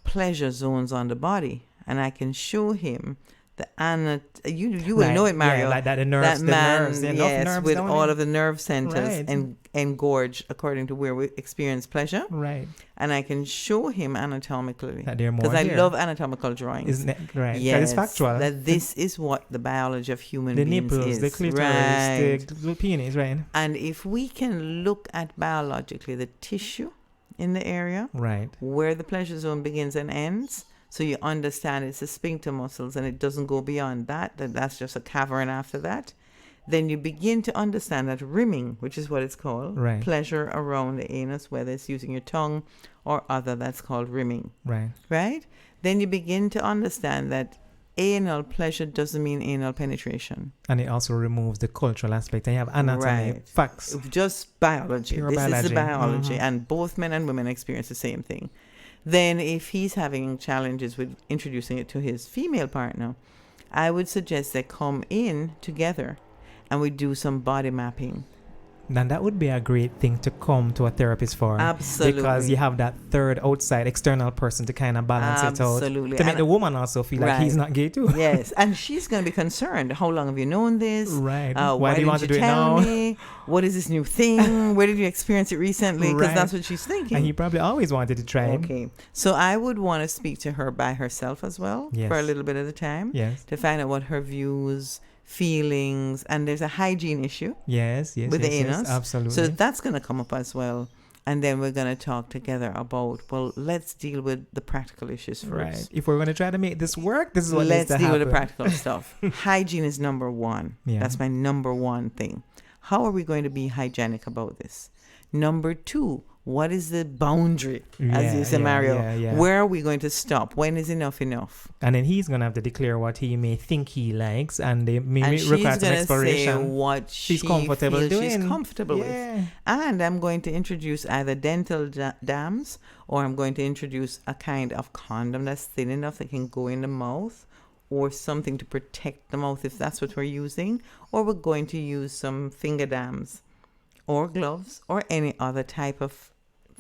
pleasure zones on the body, and I can show him the you will know it, Mario. Yeah, like that, the nerves, that man, the nerves. Yes, nerves with all of the nerve centers and engorged according to where we experience pleasure. Right. And I can show him anatomically. That they're more because I love anatomical drawings. Isn't it? Right. Yes. It's factual. That this is what the biology of human beings nipples, is. The clitoris, the penis, right. And if we can look at biologically the tissue in the area, right, where the pleasure zone begins and ends, so you understand it's the sphincter muscles and it doesn't go beyond that, that's just a cavern after that, then you begin to understand that rimming, which is what it's called, right, pleasure around the anus, whether it's using your tongue or other, that's called rimming. Right. Right? Then you begin to understand that anal pleasure doesn't mean anal penetration. And it also removes the cultural aspect. And you have anatomy, facts. Just biology. Pure this biology. Is the biology. And both men and women experience the same thing. Then if he's having challenges with introducing it to his female partner, I would suggest they come in together and we do some body mapping. Then that would be a great thing to come to a therapist for. Absolutely. Because you have that third outside external person to kind of balance it out. Absolutely. To make the woman also feel like he's not gay too. Yes. And she's going to be concerned. How long have you known this? Right. Why do you want to do it now? Me? What is this new thing? Where did you experience it recently? Because that's what she's thinking. And he probably always wanted to try it. Okay. So I would want to speak to her by herself as well for a little bit at a time. Yes. To find out what her views, feelings, and there's a hygiene issue. Yes, with the anus. Absolutely. So that's going to come up as well. And then we're going to talk together about, well, let's deal with the practical issues first. Right. If we're going to try to make this work, this is what needs to happen. Let's deal with the practical stuff. Hygiene is number one. Yeah. That's my number one thing. How are we going to be hygienic about this? Number two, what is the boundary, as you say, Mario? Where are we going to stop? When is enough enough? And then he's going to have to declare what he may think he likes, and they may require some exploration. Say what she's comfortable doing. She's comfortable with. And I'm going to introduce either dental dams, or I'm going to introduce a kind of condom that's thin enough that can go in the mouth, or something to protect the mouth if that's what we're using, or we're going to use some finger dams or gloves or any other type of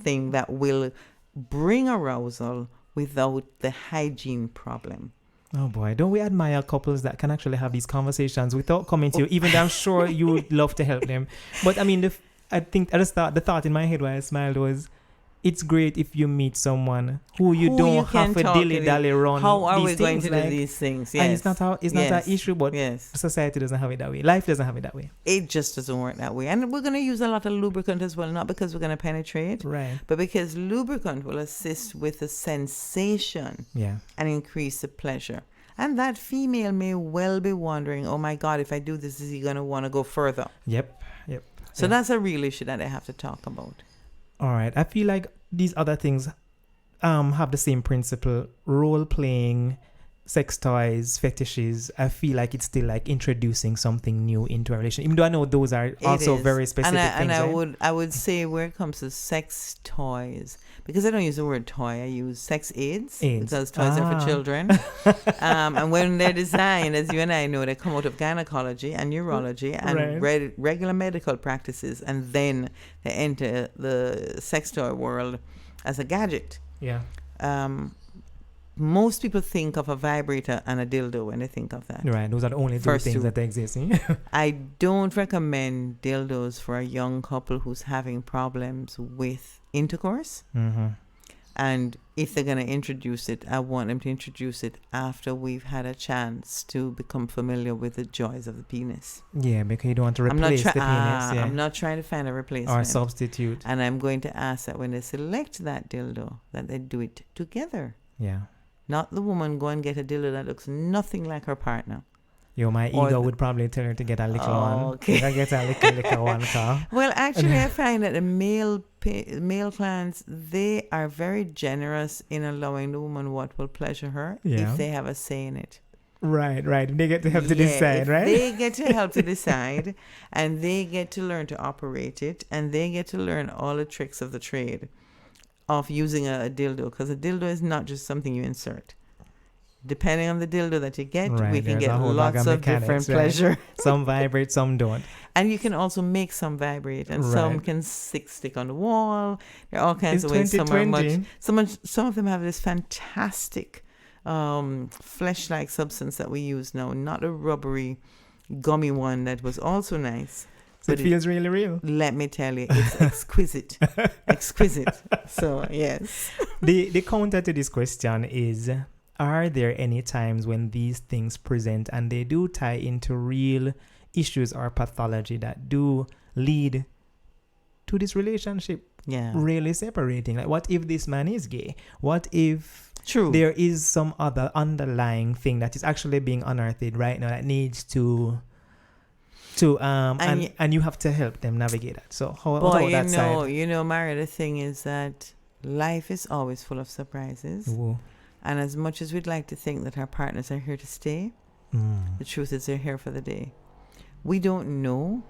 thing that will bring arousal without the hygiene problem. Oh boy, don't we admire couples that can actually have these conversations without coming to you, even though I'm sure you would love to help them. But I mean, I think at the start, the thought in my head while I smiled was, it's great if you meet someone who you don't have to dilly-dally around. How are we going to do these things? Yes. And it's not an issue, but society doesn't have it that way. Life doesn't have it that way. It just doesn't work that way. And we're going to use a lot of lubricant as well, not because we're going to penetrate, but because lubricant will assist with the sensation and increase the pleasure. And that female may well be wondering, oh my God, if I do this, is he going to want to go further? Yep. So that's a real issue that I have to talk about. All right. I feel like these other things have the same principle. Role playing, sex toys, fetishes, I feel like it's still like introducing something new into a relationship. Even though I know those are also very specific things. I would say where it comes to sex toys, because I don't use the word toy, I use sex aids. Because toys are for children. And when they're designed, as you and I know, they come out of gynecology and urology and regular medical practices, and then they enter the sex toy world as a gadget. Yeah. Most people think of a vibrator and a dildo when they think of that. Right, those are the only two things that exist. I don't recommend dildos for a young couple who's having problems with intercourse. Mm-hmm. And if they're going to introduce it, I want them to introduce it after we've had a chance to become familiar with the joys of the penis. Yeah, because you don't want to replace the penis. Yeah. I'm not trying to find a replacement. Or substitute. And I'm going to ask that when they select that dildo, that they do it together. Yeah. Not the woman go and get a dildo that looks nothing like her partner. My ego would probably tell her to get a little one. Okay. I get a little one, car. Well, actually, I find that the male clients, they are very generous in allowing the woman what will pleasure her if they have a say in it. Right. They get to help to decide, right? They get to help to decide, and they get to learn to operate it, and they get to learn all the tricks of the trade of using a dildo, because a dildo is not just something you insert. Depending on the dildo that you get, we can get lots of different pleasure. Some vibrate, some don't. And you can also make some vibrate, and some can stick on the wall. There are all kinds of ways. Some of them have this fantastic flesh-like substance that we use now, not a rubbery, gummy one that was also nice. So it feels really real. Let me tell you, it's exquisite. Exquisite. So, yes. The counter to this question is, are there any times when these things present and they do tie into real issues or pathology that do lead to this relationship really separating? Like, what if this man is gay? What if there is some other underlying thing that is actually being unearthed right now that needs to and you have to help them navigate that. So what about that side? Mara, the thing is that life is always full of surprises. Ooh. And as much as we'd like to think that our partners are here to stay, the truth is they're here for the day. We don't know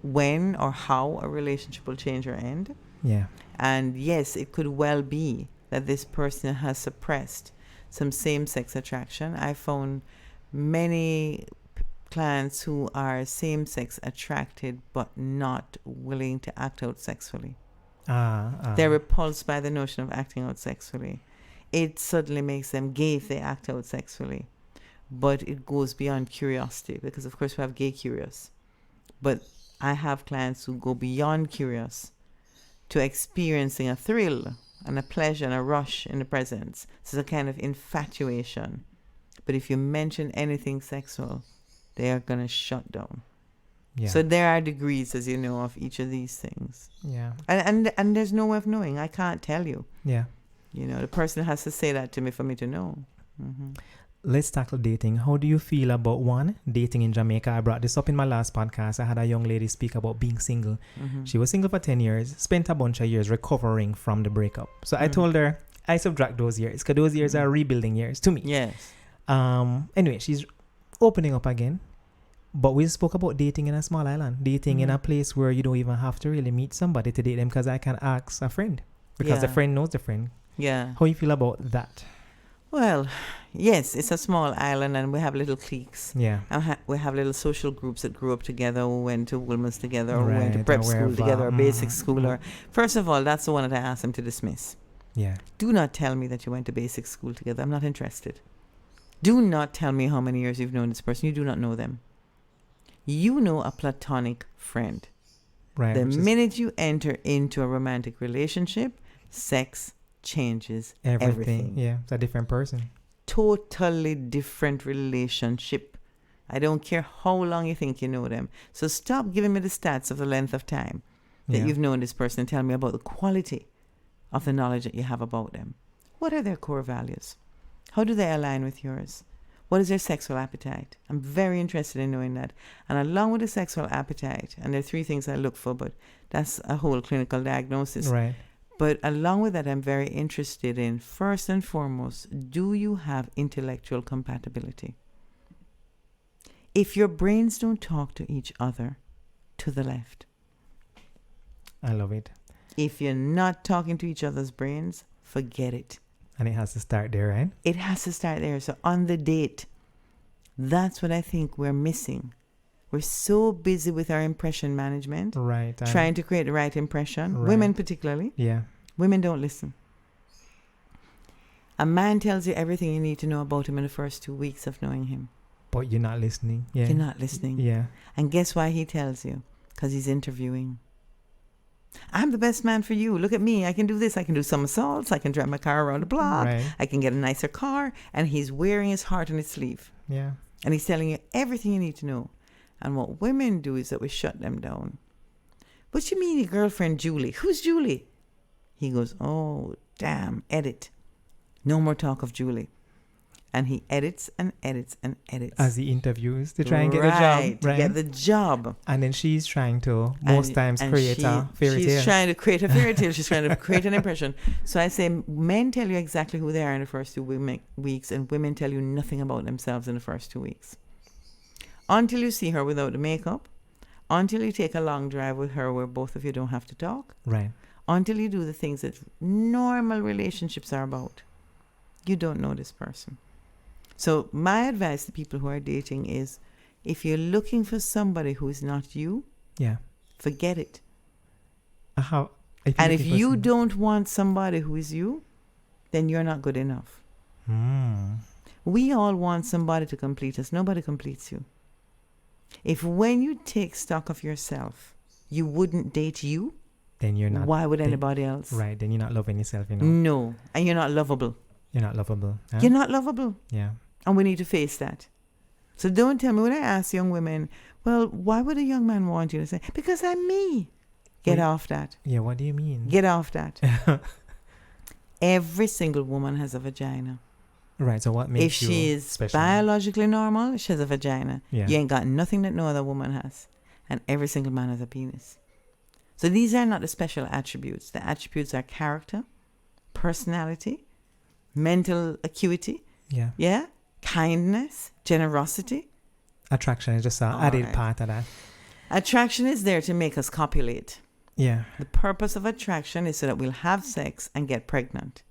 when or how a relationship will change or end. Yeah. And yes, it could well be that this person has suppressed some same-sex attraction. I found many clients who are same-sex attracted but not willing to act out sexually. They're repulsed by the notion of acting out sexually. It suddenly makes them gay if they act out sexually. But it goes beyond curiosity, because of course we have gay curious. But I have clients who go beyond curious to experiencing a thrill and a pleasure and a rush in the presence. It's a kind of infatuation. But if you mention anything sexual, they are going to shut down. Yeah. So there are degrees, as you know, of each of these things. Yeah. And there's no way of knowing. I can't tell you. Yeah. The person has to say that to me for me to know. Mm-hmm. Let's tackle dating. How do you feel about dating in Jamaica? I brought this up in my last podcast. I had a young lady speak about being single. Mm-hmm. She was single for 10 years, spent a bunch of years recovering from the breakup. So I told her, I subtract those years, because those years are rebuilding years to me. Yes. Anyway, she's opening up again. But we spoke about dating in a small island, dating in a place where you don't even have to really meet somebody to date them, because I can ask a friend, because the friend knows the friend. Yeah. How you feel about that? Well, yes, it's a small island and we have little cliques. Yeah. And we have little social groups that grew up together, who went to Woolman's together, or went to prep school together, or basic school. Or first of all, that's the one that I asked them to dismiss. Yeah. Do not tell me that you went to basic school together. I'm not interested. Do not tell me how many years you've known this person. You do not know them. You know a platonic friend. Right. The minute you enter into a romantic relationship, sex changes everything. Yeah, it's a different person. Totally different relationship. I don't care how long you think you know them. So stop giving me the stats of the length of time that you've known this person, and tell me about the quality of the knowledge that you have about them. What are their core values? How do they align with yours? What is their sexual appetite? I'm very interested in knowing that. And along with the sexual appetite, and there are 3 things I look for, but that's a whole clinical diagnosis. Right. But along with that, I'm very interested in, first and foremost, do you have intellectual compatibility? If your brains don't talk to each other, to the left. I love it. If you're not talking to each other's brains, forget it. And it has to start there, right? It has to start there. So on the date, that's what I think we're missing. We're so busy with our impression management, right? Trying to create the right impression. Right. Women particularly. Yeah. Women don't listen. A man tells you everything you need to know about him in the first 2 weeks of knowing him. But you're not listening. Yeah. You're not listening. Yeah. And guess why he tells you? Because he's interviewing. I'm the best man for you. Look at me. I can do this. I can do somersaults. I can drive my car around the block. Right. I can get a nicer car. And he's wearing his heart on his sleeve. Yeah. And he's telling you everything you need to know. And what women do is that we shut them down. What you mean your girlfriend Julie? Who's Julie? He goes, oh, damn, edit. No more talk of Julie. And he edits and edits and edits. As he interviews to try and get the job. Right. To get the job. And then she's trying to, most times, create a fairy tale. She's trying to create a fairy tale. She's trying to create an impression. So I say men tell you exactly who they are in the first 2 weeks, and women tell you nothing about themselves in the first 2 weeks. Until you see her without the makeup, until you take a long drive with her where both of you don't have to talk, right? Until you do the things that normal relationships are about, you don't know this person. So my advice to people who are dating is, if you're looking for somebody who is not you, yeah, forget it. And if you don't want somebody who is you, then you're not good enough. We all want somebody to complete us. Nobody completes you. If when you take stock of yourself, you wouldn't date you, then you're not. Why would anybody else? Right. Then you're not loving yourself, you know. No. And you're not lovable. You're not lovable. Huh? You're not lovable. Yeah. And we need to face that. So don't tell me when I ask young women, well, why would a young man want you to say, because I'm me? Get off that. Yeah, what do you mean? Get off that. Every single woman has a vagina. Right, so what makes you special? If she is special? Biologically normal, she has a vagina. Yeah. You ain't got nothing that no other woman has. And every single man has a penis. So these are not the special attributes. The attributes are character, personality, mental acuity, yeah, kindness, generosity. Attraction is just an added part of that. Attraction is there to make us copulate. Yeah. The purpose of attraction is so that we'll have sex and get pregnant.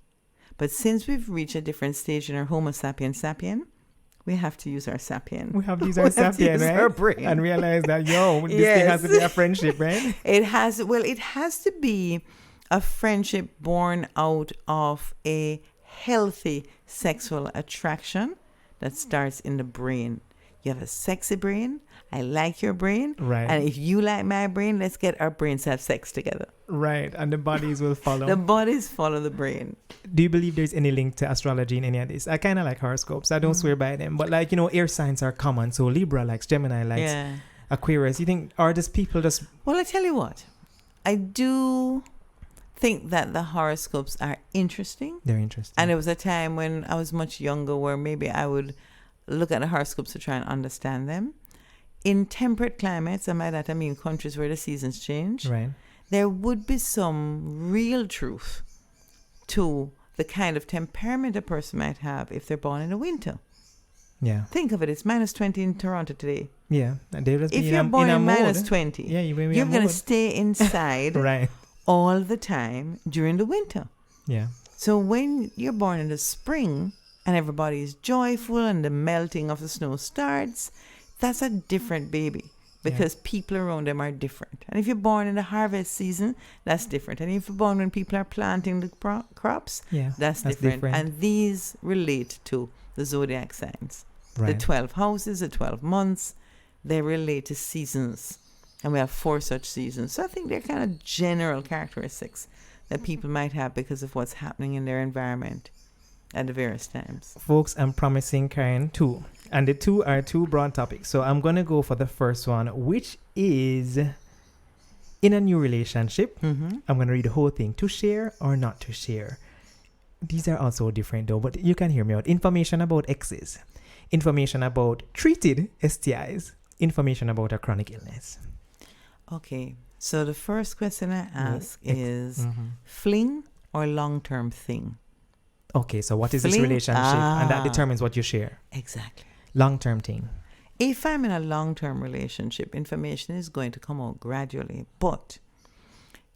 But since we've reached a different stage in our Homo sapiens sapien, we have to use our sapien. We have to use our sapien, right? Our brain. And realize that, this thing has to be a friendship, right? It has to be a friendship born out of a healthy sexual attraction that starts in the brain. You have a sexy brain. I like your brain. Right. And if you like my brain, let's get our brains to have sex together. Right. And the bodies will follow. The bodies follow the brain. Do you believe there's any link to astrology in any of this? I kind of like horoscopes. I don't swear by them. But air signs are common. So Libra likes, Gemini likes, Aquarius. You think, or does people just... Well, I tell you what. I do think that the horoscopes are interesting. They're interesting. And there was a time when I was much younger where maybe I would look at the horoscopes to try and understand them. In temperate climates, and by that I mean countries where the seasons change, right, there would be some real truth to the kind of temperament a person might have if they're born in the winter. Yeah. Think of it, it's minus 20 in Toronto today. Yeah. If you're born in minus 20, you're going to stay inside right, all the time during the winter. Yeah. So when you're born in the spring and everybody is joyful and the melting of the snow starts, that's a different baby because people around them are different. And if you're born in the harvest season, that's different. And if you're born when people are planting the crops, that's different. And these relate to the zodiac signs. Right. The 12 houses, the 12 months, they relate to seasons. And we have 4 such seasons. So I think they're kind of general characteristics that people might have because of what's happening in their environment at the various times. Folks, I'm promising Karen 2. And the 2 are 2 broad topics. So I'm going to go for the first one, which is in a new relationship. Mm-hmm. I'm going to read the whole thing. To share or not to share. These are also different though, but you can hear me out. Information about exes. Information about treated STIs. Information about a chronic illness. Okay. So the first question I ask is fling or long-term thing? Okay, so what is this Fling? relationship? And that determines what you share. Exactly. Long-term thing. If I'm in a long-term relationship, information is going to come out gradually. But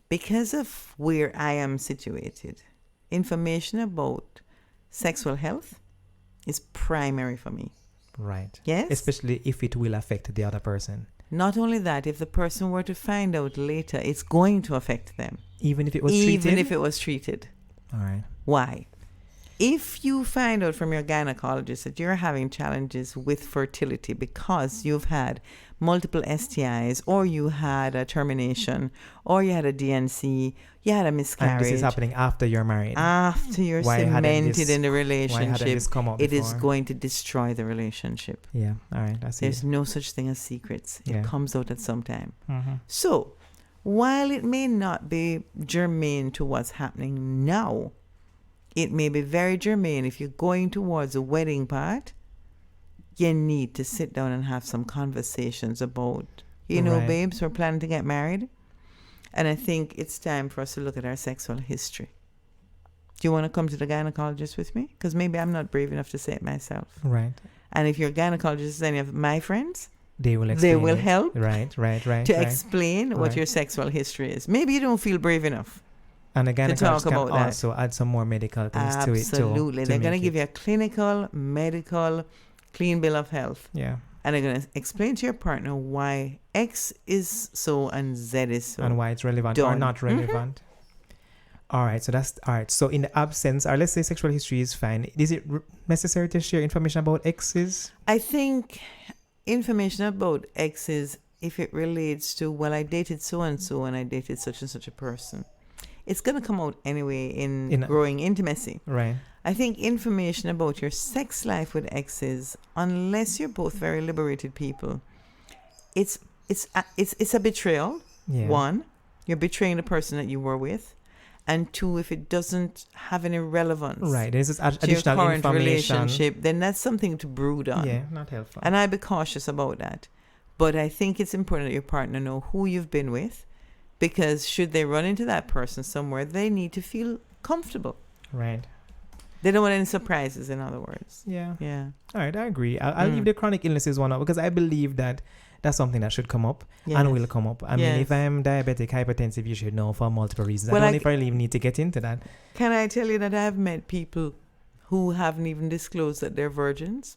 because of where I am situated, information about sexual health is primary for me. Right. Yes? Especially if it will affect the other person. Not only that, if the person were to find out later, it's going to affect them. Even if it was treated? Even if it was treated. All right. Why? If you find out from your gynecologist that you're having challenges with fertility because you've had multiple STIs, or you had a termination, or you had a DNC, you had a miscarriage. And this is happening after you're married. After you're cemented in the relationship, it is going to destroy the relationship. Yeah, all right, I see. There's no such thing as secrets. It comes out at some time. Mm-hmm. So, while it may not be germane to what's happening now, it may be very germane if you're going towards a wedding part. You need to sit down and have some conversations about, Right. babes, we're planning to get married. And I think it's time for us to look at our sexual history. Do you want to come to the gynecologist with me? Because maybe I'm not brave enough to say it myself. Right. And if your gynecologist is any of my friends, they will explain. They will it. help Right. to explain what your sexual history is. Maybe you don't feel brave enough. And the gynecologist can about that. also add some more medical things to it too. Absolutely. They're going to give you a clinical, medical, clean bill of health. Yeah. And they're going to explain to your partner why X is so and Z is so. And why it's relevant or not relevant. All right. So that's all right. So in the absence, or let's say sexual history is fine. Is it necessary to share information about X's? I think information about X's, if it relates to, well, I dated so and so and I dated such and such a person, it's going to come out anyway in growing intimacy. Right. I think information about your sex life with exes, unless you're both very liberated people, it's a betrayal. Yeah. One, you're betraying the person that you were with, and two, if it doesn't have any relevance, right, there's this to your additional current information. relationship, then that's something to brood on. Yeah, not helpful. And I'd be cautious about that. But I think it's important that your partner know who you've been with, because should they run into that person somewhere, they need to feel comfortable. Right. They don't want any surprises, in other words. Yeah. Yeah. All right, I agree. I'll leave the chronic illnesses one up because I believe that that's something that should come up and will come up. I mean, if I'm diabetic, hypertensive, you should know for multiple reasons. Well, I don't know if I really need to get into that. Can I tell you that I've met people who haven't even disclosed that they're virgins?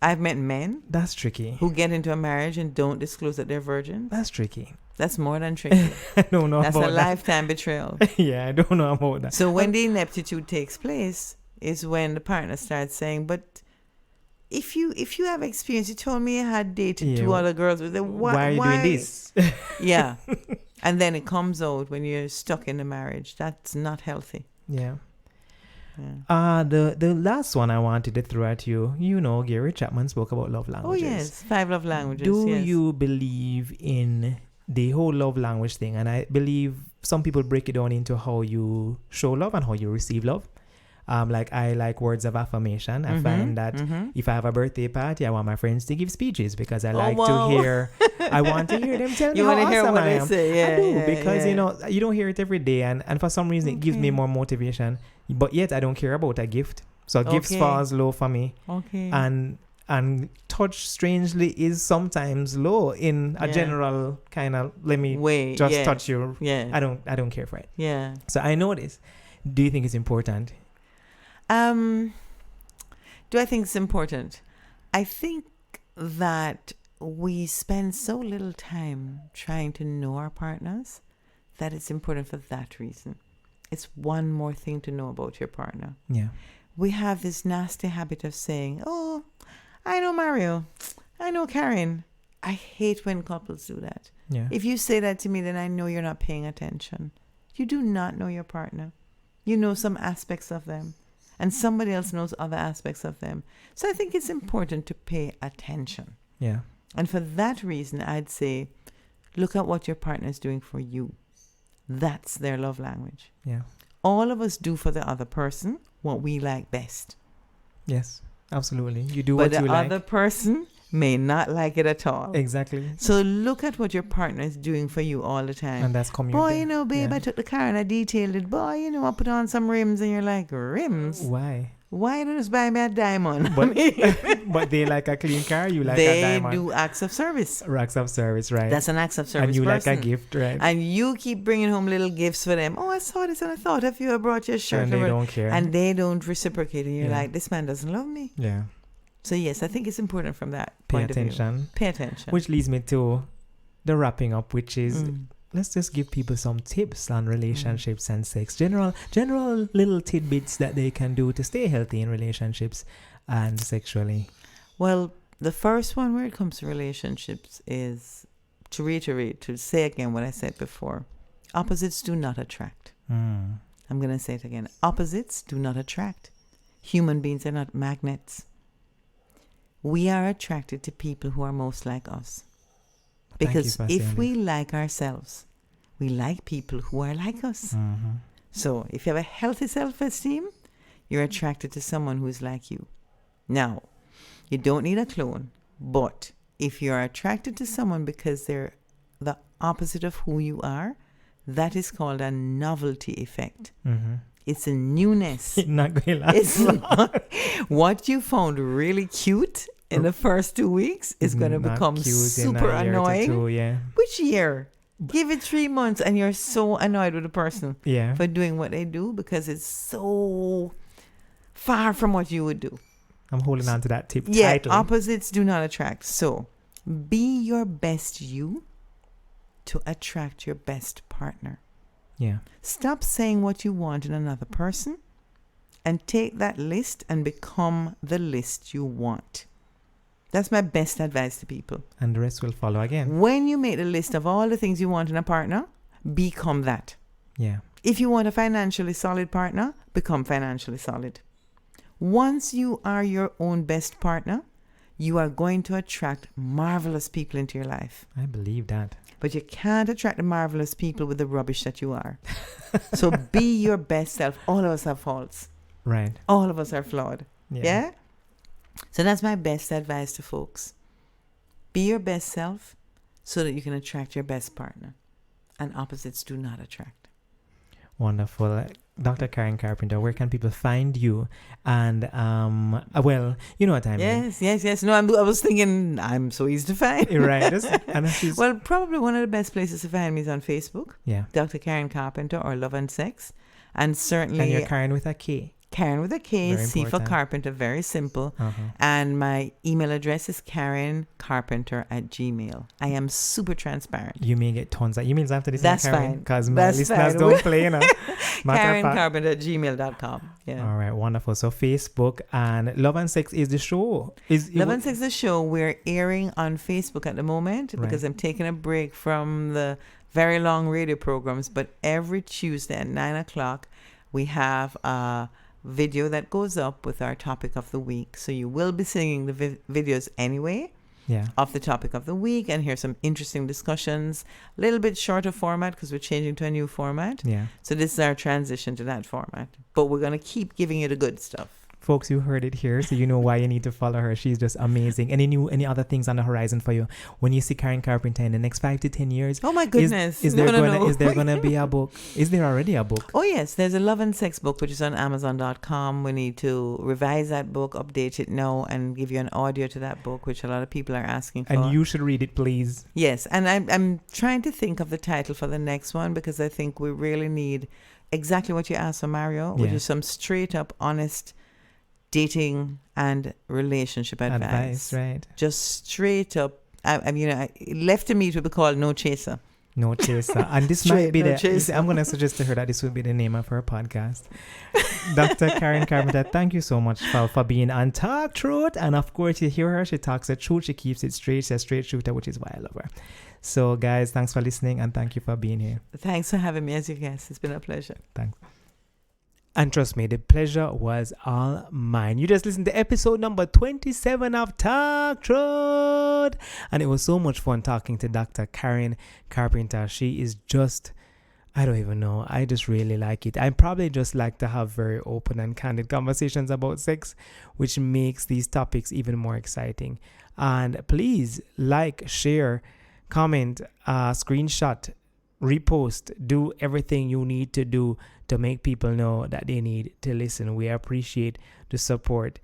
I've met men. That's tricky. Who get into a marriage and don't disclose that they're virgins. That's tricky. That's more than tricky. I don't know That's about a that. lifetime betrayal. Yeah, I don't know about that. So when the ineptitude takes place is when the partner starts saying, but if you have experience, you told me you had dated two other girls. Why are you doing this? Yeah. And then it comes out when you're stuck in a marriage. That's not healthy. Yeah. The last one I wanted to throw at you, Gary Chapman spoke about love languages. Oh, yes. 5 love languages. Do you believe in the whole love language thing? And I believe some people break it down into how you show love and how you receive love. Like I like words of affirmation. I find that if I have a birthday party, I want my friends to give speeches because I like to hear. I want to hear them tell me how awesome I am. I do because you don't hear it every day, and for some reason it gives me more motivation. But yet I don't care about a gift, so gifts falls low for me. Okay. And touch strangely is sometimes low in a general kind of let me touch you. Yeah. I don't care for it. Yeah. So I know this. Do you think it's important? Do I think it's important? I think that we spend so little time trying to know our partners that it's important for that reason. It's one more thing to know about your partner. Yeah. We have this nasty habit of saying, oh, I know Mario. I know Karen. I hate when couples do that. Yeah. If you say that to me, then I know you're not paying attention. You do not know your partner. You know some aspects of them. And somebody else knows other aspects of them. So I think it's important to pay attention. Yeah. And for that reason, I'd say, look at what your partner is doing for you. That's their love language. Yeah. All of us do for the other person what we like best. Yes, absolutely. You do what you like. But the other person may not like it at all. Exactly. So look at what your partner is doing for you all the time. And that's communication. Boy, babe, I took the car and I detailed it. Boy, I put on some rims, and you're like, rims? Why? Why don't you just buy me a diamond? But they like a clean car, you like a diamond. They do acts of service. Acts of service, right? That's an acts of service. And you person. like a gift, right? And you keep bringing home little gifts for them. Oh, I saw this and I thought of you. I brought you a shirt. And they don't care. And they don't reciprocate. And you're like, this man doesn't love me. Yeah. So yes, I think it's important from that Pay point attention. of view. Pay attention. Which leads me to the wrapping up, which is let's just give people some tips on relationships and sex. General little tidbits that they can do to stay healthy in relationships and sexually. Well, the first one where it comes to relationships is to reiterate, to say again what I said before. Opposites do not attract. I'm going to say it again. Opposites do not attract. Human beings are not magnets. We are attracted to people who are most like us. Because if we like ourselves, we like people who are like us. So if you have a healthy self-esteem, you're attracted to someone who's like you. Now, you don't need a clone, but if you're attracted to someone because they're the opposite of who you are, that is called a novelty effect. It's a newness. It's not going to last. It's not. What you found really cute in the first 2 weeks is going to become super annoying. Which year? Give it 3 months and you're so annoyed with the person for doing what they do because it's so far from what you would do. I'm holding on to that tip. Yeah, title. Opposites do not attract. So be your best you to attract your best partner. Yeah. Stop saying what you want in another person and take that list and become the list you want. That's my best advice to people. And the rest will follow again. When you make the list of all the things you want in a partner, become that. Yeah. If you want a financially solid partner, become financially solid. Once you are your own best partner, you are going to attract marvelous people into your life. I believe that. But you can't attract the marvelous people with the rubbish that you are. So be your best self. All of us have faults. Right. All of us are flawed. Yeah? So that's my best advice to folks. Be your best self so that you can attract your best partner. And opposites do not attract. Wonderful. Dr. Karen Carpenter, where can people find you? And, well, you know what I mean. Yes. No, I was thinking I'm so easy to find. Right. Well, probably one of the best places to find me is on Facebook. Yeah. Dr. Karen Carpenter or Love and Sex. And certainly... And you're Karen with a K. Karen with a K, C for Carpenter, very simple. And my email address is karencarpenter@gmail.com. I am super transparent. You may get tons of emails after this. That's fine. Because my listeners don't play, you know. karencarpenter@gmail.com. Yeah. All right, wonderful. So Facebook and Love and Sex is the show. Love and Sex is the show. We're airing on Facebook at the moment because I'm taking a break from the very long radio programs. But every Tuesday at 9 o'clock, we have a video that goes up with our topic of the week. So you will be seeing the videos anyway of the topic of the week and hear some interesting discussions. A little bit shorter format because we're changing to a new format. Yeah. So this is our transition to that format. But we're going to keep giving you the good stuff. Folks, you heard it here, so you know why you need to follow her. She's just amazing. Any other things on the horizon for you? When you see Karen Carpenter in the next 5 to 10 years, oh my goodness, is there gonna be a book? Is there already a book? Oh yes, there's a Love and Sex book which is on Amazon.com. We need to revise that book, update it now, and give you an audio to that book, which a lot of people are asking for. And you should read it, please. Yes, and I'm trying to think of the title for the next one because I think we really need exactly what you asked for, Mario, which is some straight up, honest dating and relationship advice. Right? Just straight up. I mean, left to me it would be called No Chaser. No Chaser. And this might be I'm going to suggest to her that this will be the name of her podcast. Dr. Karen Carpenter, thank you so much for being on Talk Truth. And of course, you hear her. She talks the truth. She keeps it straight. She's a straight shooter, which is why I love her. So, guys, thanks for listening and thank you for being here. Thanks for having me as your guest. It's been a pleasure. Thanks. And trust me, the pleasure was all mine. You just listened to episode number 27 of Talk Truth. And it was so much fun talking to Dr. Karen Carpenter. She is just I don't even know. I just really like it. I probably just like to have very open and candid conversations about sex, which makes these topics even more exciting. And please like, share, comment, screenshot, repost, do everything you need to do to make people know that they need to listen. We appreciate the support.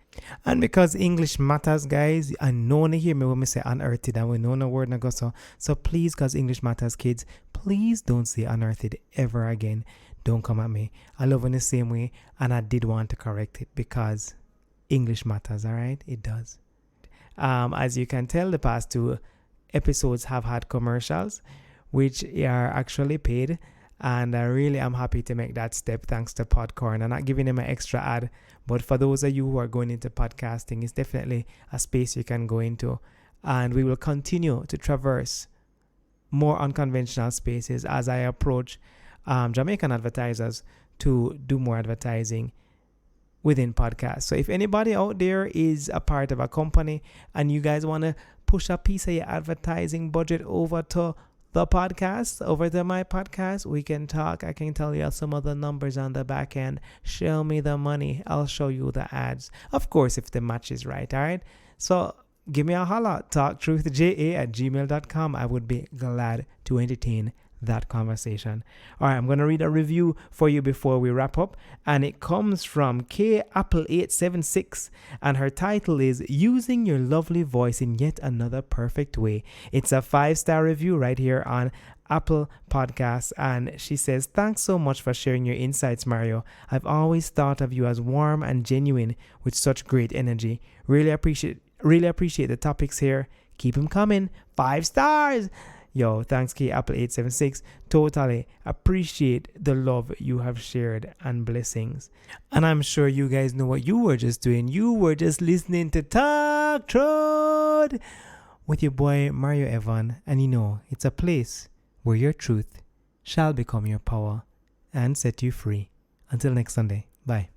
And because English matters, guys, I know when you hear me when I say unearthed, and we know no word na go so please, because English matters, kids, please don't say unearthed ever again. Don't come at me. I love in the same way, and I did want to correct it because English matters, all right? It does. As you can tell, the past 2 episodes have had commercials, which are actually paid, and I really am happy to make that step thanks to Podcorn. I'm not giving them an extra ad, but for those of you who are going into podcasting, it's definitely a space you can go into, and we will continue to traverse more unconventional spaces as I approach Jamaican advertisers to do more advertising within podcasts. So if anybody out there is a part of a company and you guys want to push a piece of your advertising budget over to the podcast, over to my podcast, we can talk. I can tell you some of the numbers on the back end. Show me the money. I'll show you the ads. Of course, if the match is right. All right. So give me a holla. talktruthja@gmail.com. I would be glad to entertain that conversation. All right, I'm going to read a review for you before we wrap up, and it comes from K-Apple876, and her title is Using Your Lovely Voice in Yet Another Perfect Way. It's a 5-star review right here on Apple Podcasts, and she says, thanks so much for sharing your insights, Mario. I've always thought of you as warm and genuine with such great energy. Really appreciate the topics here. Keep them coming. 5 stars. Yo, thanks K-Apple876. Totally appreciate the love you have shared and blessings. And I'm sure you guys know what you were just doing. You were just listening to Talk Truth with your boy Mario Evon. And you know, it's a place where your truth shall become your power and set you free. Until next Sunday. Bye.